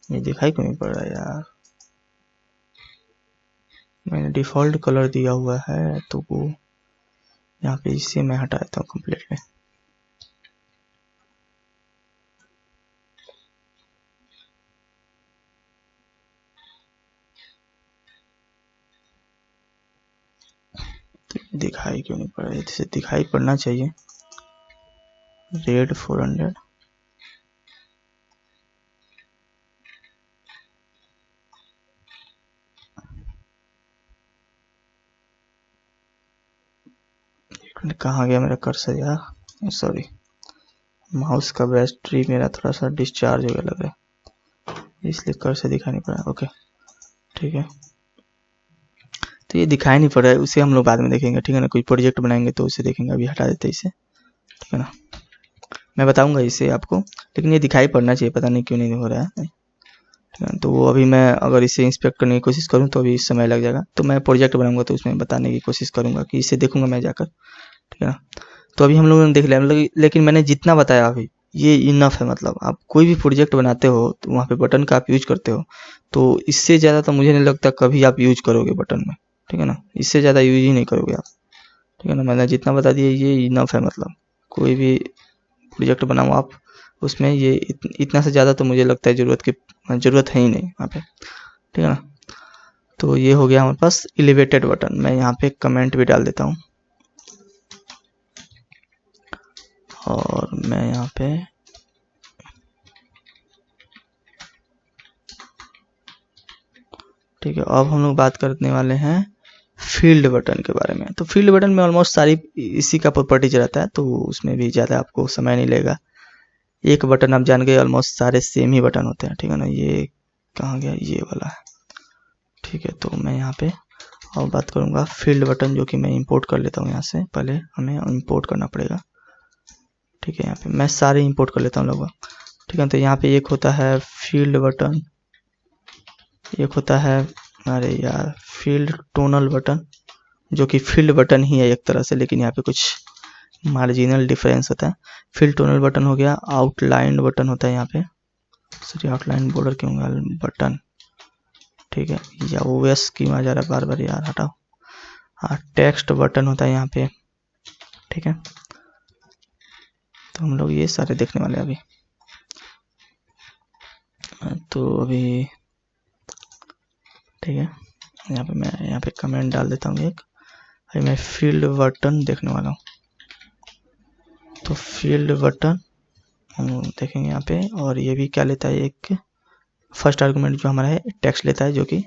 ये दिखाई क्यों नहीं पड़ रहा है यार, मैंने डिफ़ॉल्ट कलर दिया हुआ है। तो वो यहाँ पे इसे मैं हटा देता हूँ कम्प्लीटली। दिखाई क्यों नहीं पड़ रहा है, इसे दिखाई पड़ना चाहिए। रेड 400, कहाँ गया मेरा कर्सर यार, सॉरी। माउस का बैटरी मेरा थोड़ा सा डिस्चार्ज हो गया लग रहा है, इसलिए कर्सर दिखाई नहीं पड़ रहा। ओके ठीक है, तो ये दिखाई नहीं पड़ रहा है, उसे हम लोग बाद में देखेंगे, ठीक है ना। कोई प्रोजेक्ट बनाएंगे तो उसे देखेंगे, अभी हटा देते इसे, ठीक है ना। मैं बताऊंगा इसे आपको, लेकिन ये दिखाई पड़ना चाहिए, पता नहीं क्यों नहीं हो रहा है, ठीक है। तो वो अभी मैं अगर इसे इंस्पेक्ट करने की कोशिश करूँ तो अभी समय लग जाएगा। तो मैं प्रोजेक्ट बनाऊंगा तो उसमें बताने की कोशिश करूंगा कि इसे देखूंगा मैं जाकर, ठीक है ना। तो अभी हम लोगों ने देख लिया, लेकिन मैंने जितना बताया अभी ये इनफ है। मतलब आप कोई भी प्रोजेक्ट बनाते हो तो वहाँ पे बटन का आप यूज करते हो, तो इससे ज़्यादा तो मुझे नहीं लगता कभी आप यूज करोगे बटन में, ठीक है ना। इससे ज़्यादा यूज ही नहीं करोगे आप, ठीक है ना। मैंने जितना बता दिया ये इनफ है। मतलब कोई भी प्रोजेक्ट बनाओ आप, उसमें ये इतना से ज़्यादा तो मुझे लगता है ज़रूरत है ही नहीं वहाँ पे, ठीक है ना। तो ये हो गया हमारे पास एलिवेटेड बटन। मैं यहाँ पे कमेंट भी डाल देता हूँ, और मैं यहाँ पे ठीक है। अब हम लोग बात करने वाले हैं फील्ड बटन के बारे में। तो फील्ड बटन में ऑलमोस्ट सारी इसी का प्रॉपर्टीज रहता है, तो उसमें भी ज़्यादा आपको समय नहीं लगेगा। एक बटन आप जान गए, ऑलमोस्ट सारे सेम ही बटन होते हैं, ठीक है ना। ये कहाँ गया, ये वाला है, ठीक है। तो मैं यहाँ पे अब बात करूँगा फील्ड बटन, जो कि मैं इंपोर्ट कर लेता हूँ यहाँ से। पहले हमें इंपोर्ट करना पड़ेगा, ठीक है। यहाँ पे मैं सारे इंपोर्ट कर लेता हूँ लगभग, ठीक है। तो यहाँ पे एक होता है फील्ड बटन, एक होता है अरे यार फील्ड टोनल बटन, जो कि फील्ड बटन ही है एक तरह से, लेकिन यहाँ पे कुछ मार्जिनल डिफरेंस होता है। फील्ड टोनल बटन हो गया। आउटलाइन बटन होता है यहाँ पे, सॉरी आउटलाइन बॉर्डर क्यों बटन, ठीक है। या ओएस क्यों आ जा रहा है बार बार यार, हटाओ। हाँ टेक्स्ट बटन होता है यहाँ पे, ठीक है। तो हम लोग ये सारे देखने वाले हैं अभी। तो अभी ठीक है, यहाँ पे मैं यहाँ पे कमेंट डाल देता हूँ एक, अभी मैं फील्ड बटन देखने वाला हूँ। तो फील्ड बटन हम देखेंगे यहाँ पे, और ये भी क्या लेता है, एक फर्स्ट आर्गुमेंट जो हमारा है टेक्स्ट लेता है, जो कि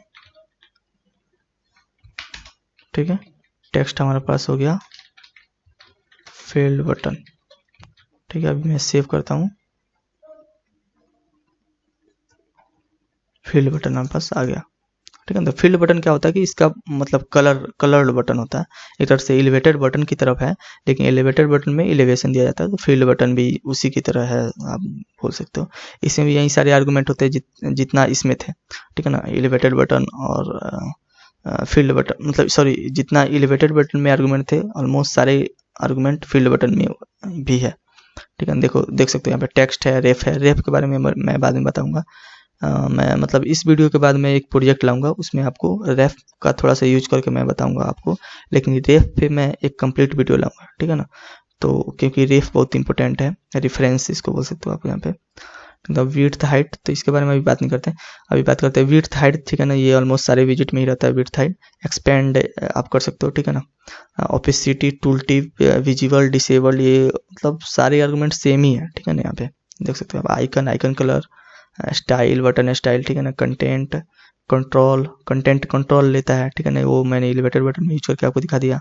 ठीक है। टेक्स्ट हमारे पास हो गया फील्ड बटन, ठीक है। अभी मैं सेव करता हूँ, फील्ड बटन हमारे पास आ गया, ठीक है। तो फील्ड बटन क्या होता है कि इसका मतलब कलर्ड बटन होता है, एक तरह से एलिवेटेड बटन की तरफ है, लेकिन एलिवेटेड बटन में एलिवेशन दिया जाता है। तो फील्ड बटन भी उसी की तरह है, आप बोल सकते हो। इसमें भी यही सारे आर्गुमेंट होते हैं जितना इसमें थे, ठीक है ना। एलिवेटेड बटन और फील्ड बटन, मतलब सॉरी, जितना एलिवेटेड बटन में आर्गुमेंट थे ऑलमोस्ट सारे आर्गुमेंट फील्ड बटन में भी है, ठीक है। देखो देख सकते हो यहाँ पे टेक्स्ट है, रेफ है। रेफ के बारे में मैं बाद में बताऊंगा। मैं मतलब इस वीडियो के बाद मैं एक प्रोजेक्ट लाऊंगा, उसमें आपको रेफ का थोड़ा सा यूज करके मैं बताऊंगा आपको, लेकिन रेफ पे मैं एक कंप्लीट वीडियो लाऊंगा, ठीक है ना। तो क्योंकि रेफ बहुत इंपॉर्टेंट है, रेफरेंस इसको बोल सकते हो आप यहाँ पे। मतलब विड्थ हाइट, तो इसके बारे में अभी बात नहीं करते हैं, अभी बात करते हैं विड्थ हाइट, ठीक है ना। ये ऑलमोस्ट सारे विजिट में ही रहता है विड्थ हाइट। एक्सपेंड आप कर सकते हो, ठीक है ना। Opacity, tool tip, visible, disable, ये मतलब सारे आर्गुमेंट सेम ही है, ठीक है ना। यहाँ पे देख सकते हो आप icon, icon colour, style, button style, ठीक है ना। कंटेंट, कंट्रोल कंटेंट कंट्रोल लेता है, ठीक है ना, वो मैंने एलिवेटेड बटन में यूज करके आपको दिखा दिया।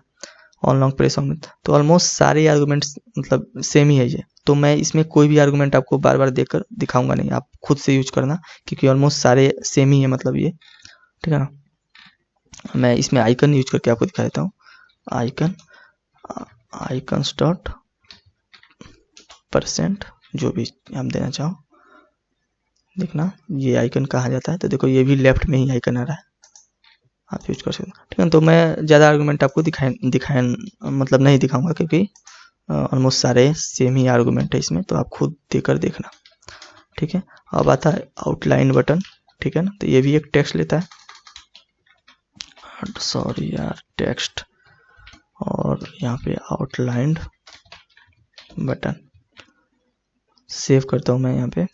ऑन लॉन्ग प्रेस ऑन, तो ऑलमोस्ट सारे आर्गुमेंट्स मतलब सेम ही है ये। तो मैं इसमें कोई भी आर्गुमेंट आपको बार बार देकर दिखाऊंगा नहीं, आप खुद से यूज करना, क्योंकि ऑलमोस्ट सारे सेम ही है मतलब ये, ठीक है ना। मैं इसमें आइकन यूज करके आपको दिखा देता हूँ। आइकन आइकन्स डॉट परसेंट, जो भी आप देना चाहो, देखना ये आइकन कहाँ जाता है। तो देखो ये भी लेफ्ट में ही आइकन आ रहा है, आप यूज कर सकते हो, ठीक है। तो मैं ज़्यादा आर्गुमेंट आपको दिखाए मतलब नहीं दिखाऊंगा, क्योंकि ऑलमोस्ट सारे सेम ही आर्गुमेंट है इसमें, तो आप खुद देकर देखना, ठीक है। अब आता है आउटलाइन बटन, ठीक है ना। तो ये भी एक टेक्स्ट लेता है, सॉरी यार, टेक्स्ट, और यहाँ पे आउटलाइंड बटन सेव करता हूँ मैं यहाँ पे।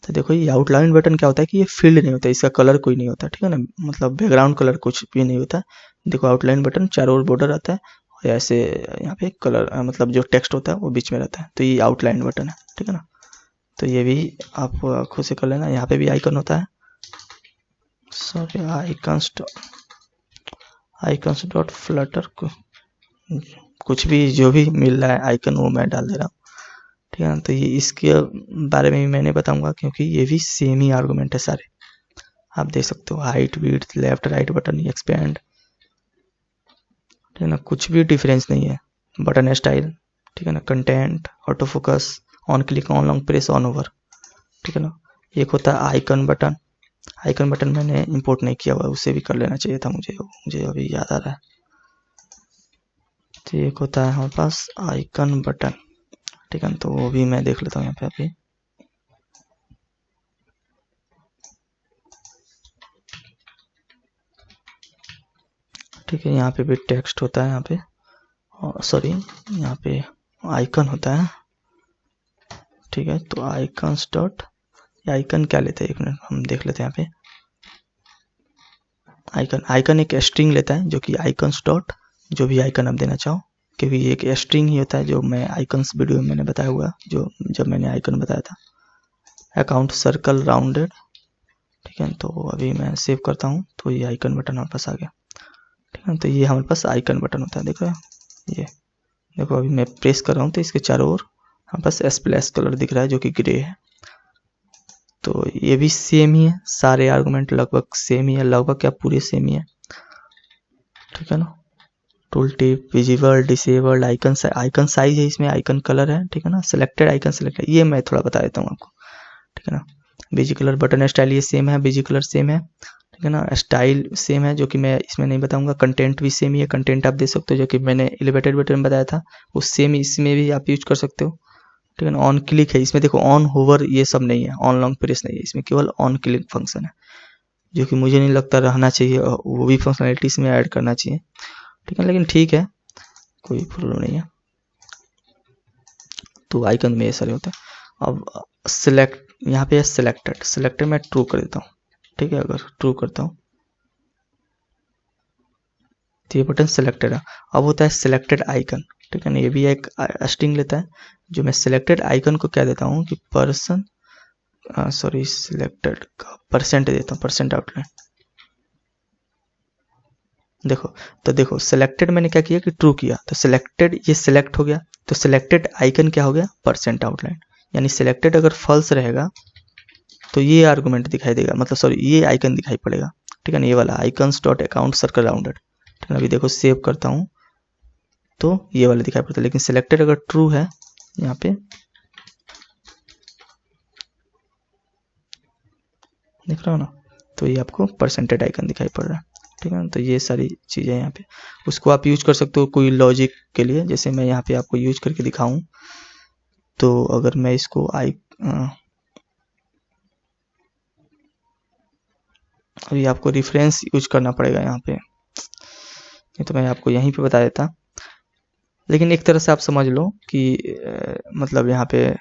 तो देखो ये आउटलाइन बटन क्या होता है कि ये फील्ड नहीं होता, इसका कलर कोई नहीं होता, ठीक है ना, मतलब बैकग्राउंड कलर कुछ भी नहीं होता। देखो आउटलाइन बटन चारों ओर बॉर्डर आता है, और ऐसे यहाँ पे कलर मतलब जो टेक्स्ट होता है वो बीच में रहता है, तो ये आउटलाइन बटन है, ठीक है ना। तो ये भी आप खुद से कर लेना। यहाँ पे भी आइकन होता है, सॉरी, आइकन्स डॉट फ्लटर, कुछ भी जो भी मिल रहा है आइकन वो मैं डाल दे रहा हूँ, ठीक है ना। तो ये इसके बारे में भी मैंने बताऊंगा, क्योंकि ये भी सेम ही आर्गुमेंट है सारे, आप देख सकते हो। Height, width, left right button, expand, ठीक है ना, कुछ भी डिफरेंस नहीं है। बटन स्टाइल, ठीक है ना, content, auto focus, on click, on long press, on over, ठीक है ना। एक होता है आइकन बटन, आइकन बटन मैंने इंपोर्ट नहीं किया हुआ, उसे भी कर लेना चाहिए था मुझे अभी याद आ रहा है। तो एक होता है हमारे पास आइकन बटन, ठीक है, तो वो भी मैं देख लेता हूँ यहाँ पे अभी। ठीक है, यहाँ पे भी टेक्स्ट होता है, यहाँ पे सॉरी यहाँ पे आइकन होता है, ठीक है। तो आइकन्स डॉट, आइकन क्या लेते हैं, एक मिनट हम देख लेते हैं यहाँ पे। आइकन एक स्ट्रिंग लेता है, जो कि आइकन्स डॉट जो भी आइकन आप देना चाहो, क्योंकि ये एक स्ट्रिंग ही होता है, जो मैं आइकन्स वीडियो में मैंने बताया हुआ, जो जब मैंने आइकन बताया था। अकाउंट सर्कल राउंडेड, ठीक है। तो अभी मैं सेव करता हूँ, तो ये आइकन बटन हमारे पास आ गया, ठीक है। तो ये हमारे पास आइकन बटन होता है, देखो ये, देखो अभी मैं प्रेस कर रहा हूँ तो इसके चारों ओर हमारे पास स्प्लैश कलर दिख रहा है, जो कि ग्रे है। तो ये भी सेम ही है, सारे आर्गुमेंट लगभग सेम ही है, लगभग क्या पूरे सेम ही है, ठीक है ना। Tool tip, visible, disabled, icon size है, इसमें आइकन कलर है, ठीक है ना। सिलेक्टेड आइकन सिलेक्टेड, ये मैं थोड़ा बता देता हूँ आपको, ठीक है ना। बीजी कलर, बटन स्टाइल ये सेम है, बीजी कलर सेम है, ठीक है ना। स्टाइल सेम है, जो कि मैं इसमें नहीं बताऊंगा। कंटेंट भी सेम ही है, कंटेंट आप दे सकते हो, जो कि मैंने एलिवेटेड बटन में बताया था, वो सेम इसमें भी आप यूज कर सकते हो, ठीक है ना। ऑन क्लिक है, इसमें देखो ऑन होवर ये सब नहीं है, ऑन लॉन्ग प्रेस नहीं है, इसमें केवल ऑन क्लिक फंक्शन है, जो कि मुझे नहीं लगता रहना चाहिए, वो भी फंक्शनलिटी इसमें ऐड करना चाहिए, ठीक है। लेकिन ठीक है, कोई प्रॉब्लम नहीं है। तो आइकन में ये सारे होते हैं। अब सिलेक्ट, यहाँ पे सिलेक्टेड मैं ट्रू कर देता हूँ, ठीक है। अगर ट्रू करता हूँ तो ये बटन सिलेक्टेड है। अब होता है सिलेक्टेड आइकन, ठीक है ना, ये भी एक स्ट्रिंग लेता है, जो मैं सिलेक्टेड आइकन को क्या देता हूँ कि पर्सन, सॉरी सिलेक्टेड का परसेंट देता हूँ, परसेंट आउटलाइन। देखो, तो देखो सिलेक्टेड मैंने क्या किया कि ट्रू किया, तो सिलेक्टेड ये सिलेक्ट हो गया, तो सिलेक्टेड आइकन क्या हो गया, परसेंट आउटलाइन। यानी सिलेक्टेड अगर फॉल्स रहेगा तो ये आर्गुमेंट दिखाई देगा, मतलब सॉरी ये आइकन दिखाई पड़ेगा, ठीक है ना, ये वाला icons dot account circle rounded, ठीक है। अभी देखो सेव करता हूँ तो ये वाला दिखाई पड़ता है, लेकिन सिलेक्टेड अगर ट्रू है यहाँ पे, देख रहा हो ना, तो ये आपको परसेंटेज आइकन दिखाई पड़ रहा है, ठीक है ना। तो ये सारी चीज़ें यहाँ पे, उसको आप यूज कर सकते हो कोई लॉजिक के लिए, जैसे मैं यहाँ पे आपको यूज करके दिखाऊं। तो अगर मैं इसको अभी आपको रेफरेंस यूज करना पड़ेगा यहाँ पे, नहीं तो मैं आपको यहीं पे बता देता। लेकिन एक तरह से आप समझ लो कि मतलब यहाँ पे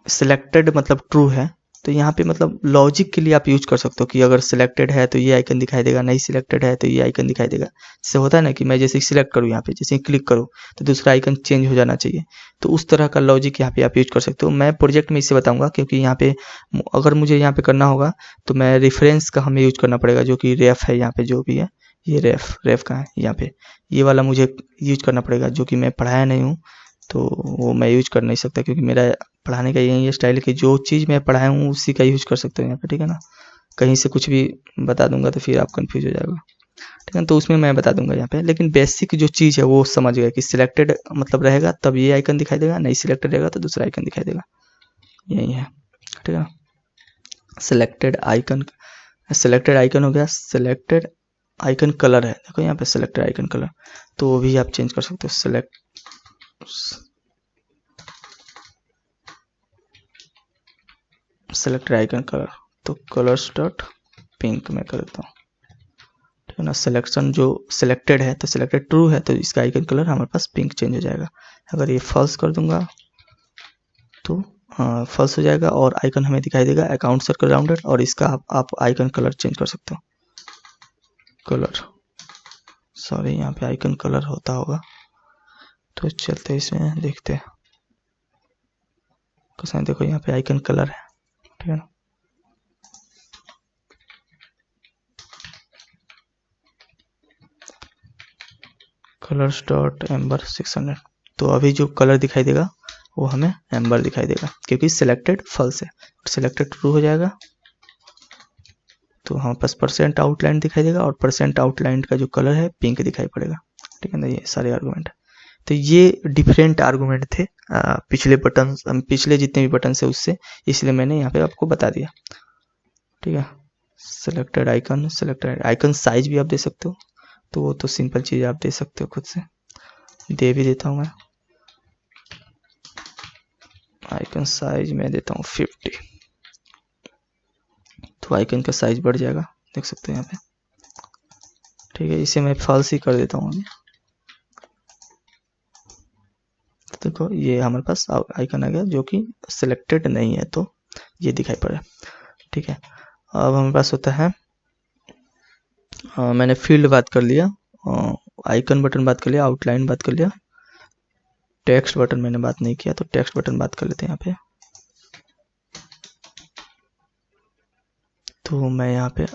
सिलेक्टेड मतलब ट्रू है, तो यहाँ पे मतलब लॉजिक के लिए आप यूज कर सकते हो कि अगर सिलेक्टेड है तो ये आइकन दिखाई देगा, नहीं सिलेक्टेड है तो ये आइकन दिखाई देगा। जैसे होता है ना कि मैं जैसे सिलेक्ट करूँ यहाँ पे, जैसे क्लिक करूँ तो दूसरा आइकन चेंज हो जाना चाहिए। तो उस तरह का लॉजिक यहाँ पे आप यूज कर सकते हो। मैं प्रोजेक्ट में इससे बताऊंगा, क्योंकि यहाँ पे अगर मुझे यहाँ पे करना होगा तो मैं रेफरेंस का हमें यूज करना पड़ेगा, जो कि रेफ है यहाँ पे जो भी है। ये रेफ का है यहाँ पे, ये वाला मुझे यूज करना पड़ेगा, जो कि मैं पढ़ाया नहीं हूँ तो वो मैं यूज कर नहीं सकता, क्योंकि मेरा पढ़ाने का यही स्टाइल है कि जो चीज़ मैं पढ़ाया हूँ उसी का यूज कर सकते हो यहाँ पे, ठीक है ना। कहीं से कुछ भी बता दूंगा तो फिर आप कंफ्यूज हो जाएगा, ठीक है। तो उसमें मैं बता दूंगा यहाँ पे, लेकिन बेसिक जो चीज़ है वो समझ गए कि सिलेक्टेड मतलब रहेगा तब ये आइकन दिखाई देगा, नहीं सिलेक्टेड रहेगा तो दूसरा आइकन दिखाई देगा, यही है, ठीक है। सिलेक्टेड आइकन हो गया। सिलेक्टेड आइकन कलर है, देखो यहाँ पे सिलेक्टेड आइकन कलर, तो वो भी आप चेंज कर सकते हो। सिलेक्टेड आइकन कलर, तो कलर्स डॉट पिंक में कर देता हूँ, ठीक है ना। सिलेक्शन जो सिलेक्टेड है तो सिलेक्टेड ट्रू है तो इसका आइकन कलर हमारे पास पिंक चेंज हो जाएगा। अगर ये फॉल्स कर दूंगा तो फॉल्स हो जाएगा और आइकन हमें दिखाई देगा अकाउंट सर्कल राउंडेड, और इसका आप आइकन कलर चेंज कर सकते हो। कलर, सॉरी यहाँ पे आइकन कलर होता होगा, तो चलते इसमें देखते हैं कैसा है। देखो यहाँ पे आइकन कलर है, ठीक है ना। कलर्स डॉट एम्बर 600, तो अभी जो कलर दिखाई देगा वो हमें एम्बर दिखाई देगा, क्योंकि सिलेक्टेड फॉल्स है। सिलेक्टेड ट्रू हो जाएगा तो हमारे पास परसेंट आउटलाइन दिखाई देगा, और परसेंट आउटलाइन का जो कलर है पिंक दिखाई पड़ेगा, ठीक है ना। ये सारे आर्गूमेंट है। तो ये डिफरेंट आर्गूमेंट थे पिछले बटन, पिछले जितने भी बटन है उससे, इसलिए मैंने यहाँ पे आपको बता दिया, ठीक है। सिलेक्टेड आइकन साइज भी आप दे सकते हो, तो वो तो सिंपल चीज़ आप दे सकते हो खुद से, दे भी देता हूँ मैं। आइकन साइज में देता हूँ 50, तो आइकन का साइज बढ़ जाएगा, देख सकते हो यहाँ पे, ठीक है। इसे मैं फॉल्स ही कर देता हूँ। तो देखो ये हमारे पास आइकन आ गया जो कि सिलेक्टेड नहीं है, तो ये दिखाई पड़ रहा है, ठीक है। अब हमारे पास होता है मैंने फील्ड बात कर लिया, आइकन बटन बात कर लिया, आउटलाइन बात कर लिया, टेक्स्ट बटन मैंने बात नहीं किया, तो टेक्स्ट बटन बात कर लेते हैं यहाँ पे। तो मैं यहाँ पे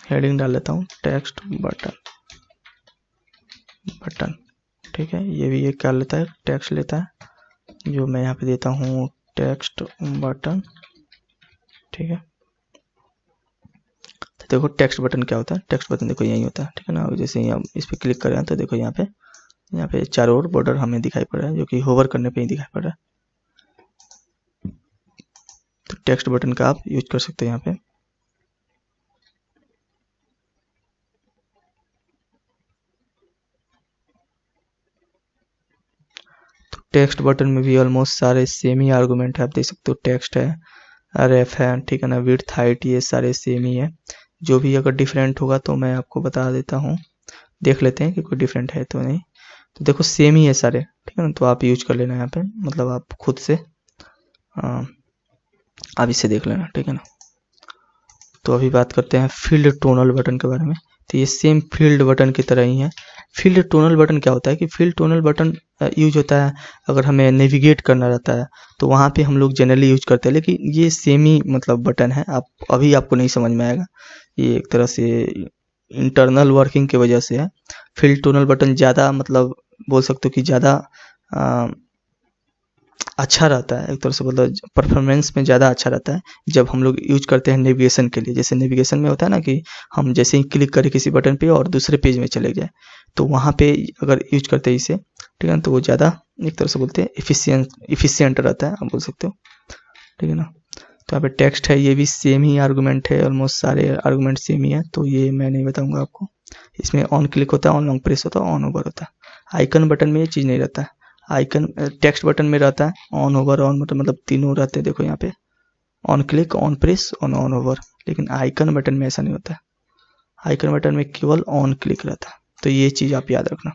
हेडिंग डाल लेता हूँ टेक्स्ट बटन, ठीक है। ये भी ये क्या लेता है, टेक्स्ट लेता है, जो मैं यहाँ पे देता हूँ टेक्स्ट बटन, ठीक है। तो देखो टेक्स्ट बटन क्या होता है, टेक्स्ट बटन देखो यही होता है, ठीक है ना। जैसे ही हम इस पर क्लिक करें तो देखो यहाँ पे चारों ओर बॉर्डर हमें दिखाई पड़ रहा है, जो कि होवर करने पे ही दिखाई पड़ रहा है। तो टेक्स्ट बटन का आप यूज कर सकते हैं यहाँ पे। तो टेक्स्ट बटन में भी ऑलमोस्ट सारे सेम ही आर्गूमेंट है, आप देख सकते हो। टेक्स्ट है, रेफ है, ठीक है ना, विड्थ हाइट, ये सारे सेम ही है। जो भी अगर डिफरेंट होगा तो मैं आपको बता देता हूँ, देख लेते हैं कि कोई डिफरेंट है तो नहीं। तो देखो सेम ही है सारे, ठीक है ना, तो आप यूज कर लेना यहाँ पे, मतलब आप खुद से आप इसे देख लेना, ठीक है ना। तो अभी बात करते हैं फील्ड टोनल बटन के बारे में। तो ये सेम फील्ड बटन की तरह ही है। फील्ड टोनल बटन क्या होता है कि फील्ड टोनल बटन यूज होता है अगर हमें नेविगेट करना रहता है, तो वहाँ पे हम लोग जनरली यूज करते हैं, लेकिन ये सेम ही मतलब बटन है। आप अभी आपको नहीं समझ में आएगा, ये एक तरह से इंटरनल वर्किंग की वजह से है। फील्ड टोनल बटन ज़्यादा मतलब बोल सकते हो कि ज़्यादा अच्छा रहता है, एक तरह से मतलब परफॉर्मेंस में ज़्यादा अच्छा रहता है जब हम लोग यूज करते हैं नेविगेशन के लिए। जैसे नेविगेशन में होता है ना कि हम जैसे ही क्लिक करें किसी बटन पे और दूसरे पेज में चले जाए, तो वहाँ पे अगर यूज करते हैं इसे, ठीक है ना, तो वो ज़्यादा एक तरह से बोलते हैं इफिशियंट रहता है, आप बोल सकते हो, ठीक है ना। तो यहाँ पे टेक्स्ट है, ये भी सेम ही आर्गूमेंट है, ऑलमोस्ट सारे आर्गूमेंट सेम ही है, तो ये मैं नहीं बताऊंगा आपको। इसमें ऑन क्लिक होता है, ऑन लॉन्ग प्रेस होता है, ऑन ओवर होता है। आइकन बटन में ये चीज़ नहीं रहता है। आइकन टेक्स्ट बटन में रहता है ऑन ओवर ऑन, मतलब तीनों रहते हैं। देखो यहाँ पे ऑन क्लिक, ऑन प्रेस और ऑन ओवर, लेकिन आइकन बटन में ऐसा नहीं होता है। आइकन बटन में केवल ऑन क्लिक रहता है, तो ये चीज़ आप याद रखना।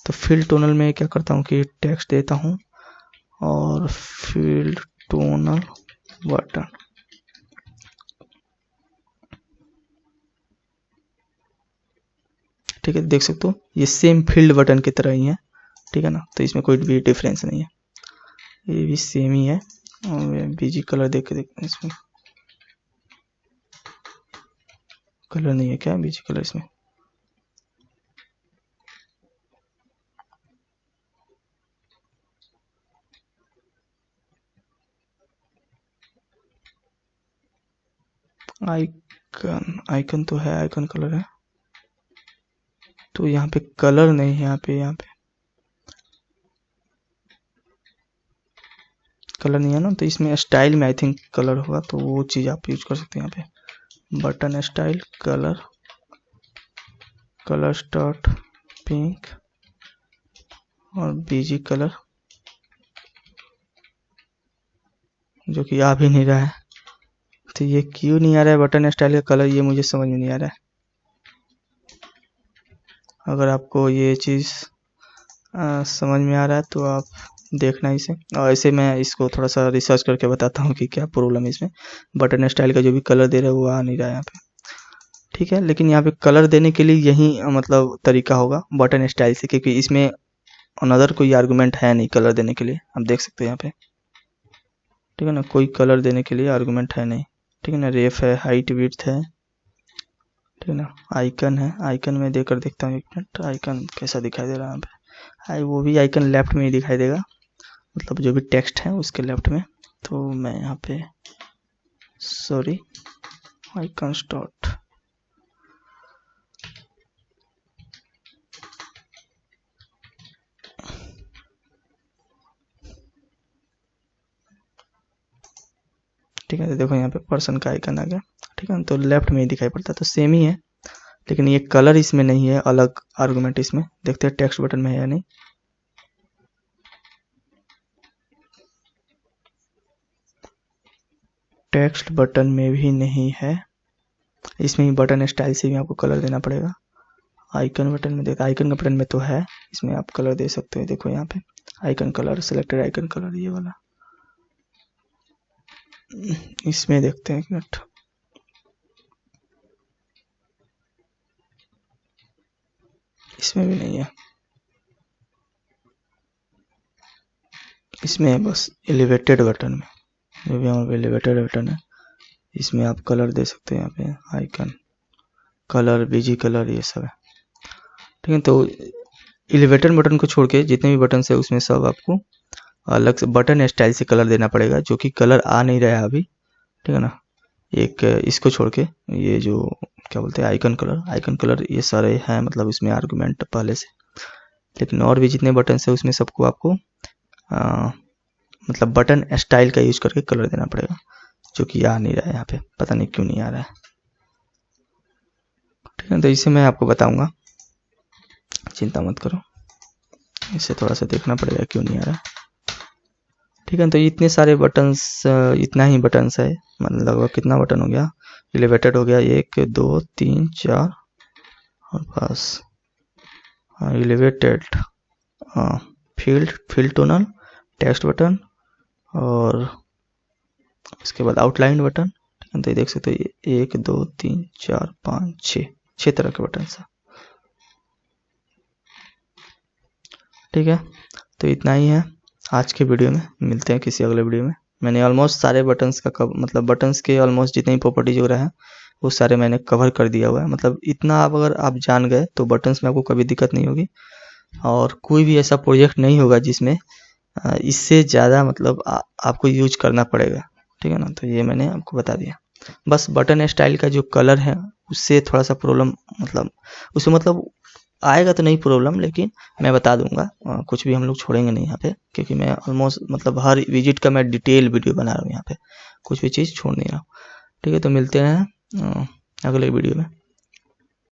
तो फील्ड टोनल में क्या करता हूँ कि टेक्स्ट देता हूँ और फील्ड टोनल बटन। ठीक है, देख सकते हो ये सेम फील्ड बटन की तरह ही है, ठीक है ना, तो इसमें कोई भी डिफरेंस नहीं है, ये भी सेम ही है। और बीजी कलर देख इसमें कलर नहीं है क्या, बीजी कलर इसमें आइकन तो है, आइकन कलर है, तो यहाँ पे कलर नहीं है, यहाँ पे कलर नहीं है ना, तो इसमें स्टाइल में आई थिंक कलर होगा, तो वो चीज़ आप यूज कर सकते हैं यहाँ पे। Button style colour, colour start pink और बीजी कलर, जो कि आ भी नहीं रहा है, तो ये क्यों नहीं आ रहा है बटन स्टाइल का कलर, ये मुझे समझ में नहीं आ रहा है। अगर आपको ये चीज़ समझ में आ रहा है तो आप देखना इसे, और ऐसे मैं इसको थोड़ा सा रिसर्च करके बताता हूँ कि क्या प्रॉब्लम है इसमें। बटन स्टाइल का जो भी कलर दे रहा है वो आ नहीं रहा है यहाँ पे, ठीक है। लेकिन यहाँ पे कलर देने के लिए यही मतलब तरीका होगा बटन स्टाइल से, क्योंकि इसमें अनदर कोई आर्गुमेंट है नहीं कलर देने के लिए, आप देख सकते हैं यहाँ पे, ठीक है ना, कोई कलर देने के लिए आर्गुमेंट है नहीं, ठीक है ना। रेफ है, हाइट विड्थ है, ठीक है ना, आइकन है, आइकन में देकर देखता हूँ, एक मिनट, आइकन कैसा दिखाई दे रहा है यहाँ पे, वो भी आइकन लेफ्ट में ही दिखाई देगा, मतलब जो भी टेक्स्ट है उसके लेफ्ट में। तो मैं यहाँ पे सॉरी आइकन स्टार्ट, ठीक है, तो देखो यहाँ पे पर्सन का आइकन आ गया, ठीक है, तो लेफ्ट में ही दिखाई पड़ता है, तो सेम ही है, लेकिन ये कलर इसमें नहीं है, अलग आर्गुमेंट इसमें। देखते हैं टेक्स्ट बटन में है या नहीं, टेक्स्ट बटन में भी नहीं है, इसमें ही बटन स्टाइल से भी आपको कलर देना पड़ेगा। आइकन बटन में देखो, आइकन बटन में तो है, इसमें आप कलर दे सकते हो, देखो यहाँ पे icon colour, selected icon colour, ये वाला, इसमें देखते हैं एक मिनट, इसमें भी नहीं है, इसमें बस एलिवेटेड बटन में, जो भी हमारे एलिवेटेड बटन है इसमें आप कलर दे सकते हैं, यहाँ पे आइकन कलर, बीजी कलर, ये सब है, ठीक है। तो एलिवेटेड बटन को छोड़ के जितने भी बटन है उसमें सब आपको अलग से बटन स्टाइल से कलर देना पड़ेगा, जो कि कलर आ नहीं रहा है अभी, ठीक है ना। एक इसको छोड़ के ये जो क्या बोलते हैं आइकन कलर ये सारे हैं, मतलब इसमें आर्गुमेंट पहले से, लेकिन और भी जितने बटन है उसमें सबको आपको मतलब बटन स्टाइल का यूज करके कलर देना पड़ेगा, जो कि आ नहीं रहा है यहाँ पे, पता नहीं क्यों नहीं आ रहा है, ठीक है। तो इसे मैं आपको बताऊंगा, चिंता मत करो, इसे थोड़ा सा देखना पड़ेगा क्यों नहीं आ रहा है, ठीक है। तो इतने सारे बटन्स, इतना ही बटन्स है, मतलब लगभग कितना बटन हो गया, एलिवेटेड हो गया 1 2 3 4 और बस elevated, field tonal, text button और इसके बाद आउटलाइन बटन, ठीक है। तो ये देख सकते हो 1 2 3 4 5 6 तरह के बटन है, ठीक है। तो इतना ही है आज के वीडियो में, मिलते हैं किसी अगले वीडियो में। मैंने ऑलमोस्ट सारे बटन्स का मतलब बटन्स के ऑलमोस्ट जितने भी प्रॉपर्टीज वगैरह हैं वो सारे मैंने कवर कर दिया हुआ है, मतलब इतना अगर आप जान गए तो बटन्स में आपको कभी दिक्कत नहीं होगी, और कोई भी ऐसा प्रोजेक्ट नहीं होगा जिसमें इससे ज़्यादा मतलब आपको यूज करना पड़ेगा, ठीक है ना। तो ये मैंने आपको बता दिया, बस बटन स्टाइल का जो कलर है उससे थोड़ा सा प्रॉब्लम, मतलब उससे मतलब आएगा तो नहीं प्रॉब्लम, लेकिन मैं बता दूंगा, कुछ भी हम लोग छोड़ेंगे नहीं यहाँ पे, क्योंकि मैं ऑलमोस्ट मतलब हर विजिट का मैं डिटेल वीडियो बना रहा हूँ यहाँ पे, कुछ भी चीज़ छोड़ नहीं रहा हूँ, ठीक है। तो मिलते हैं अगले वीडियो में।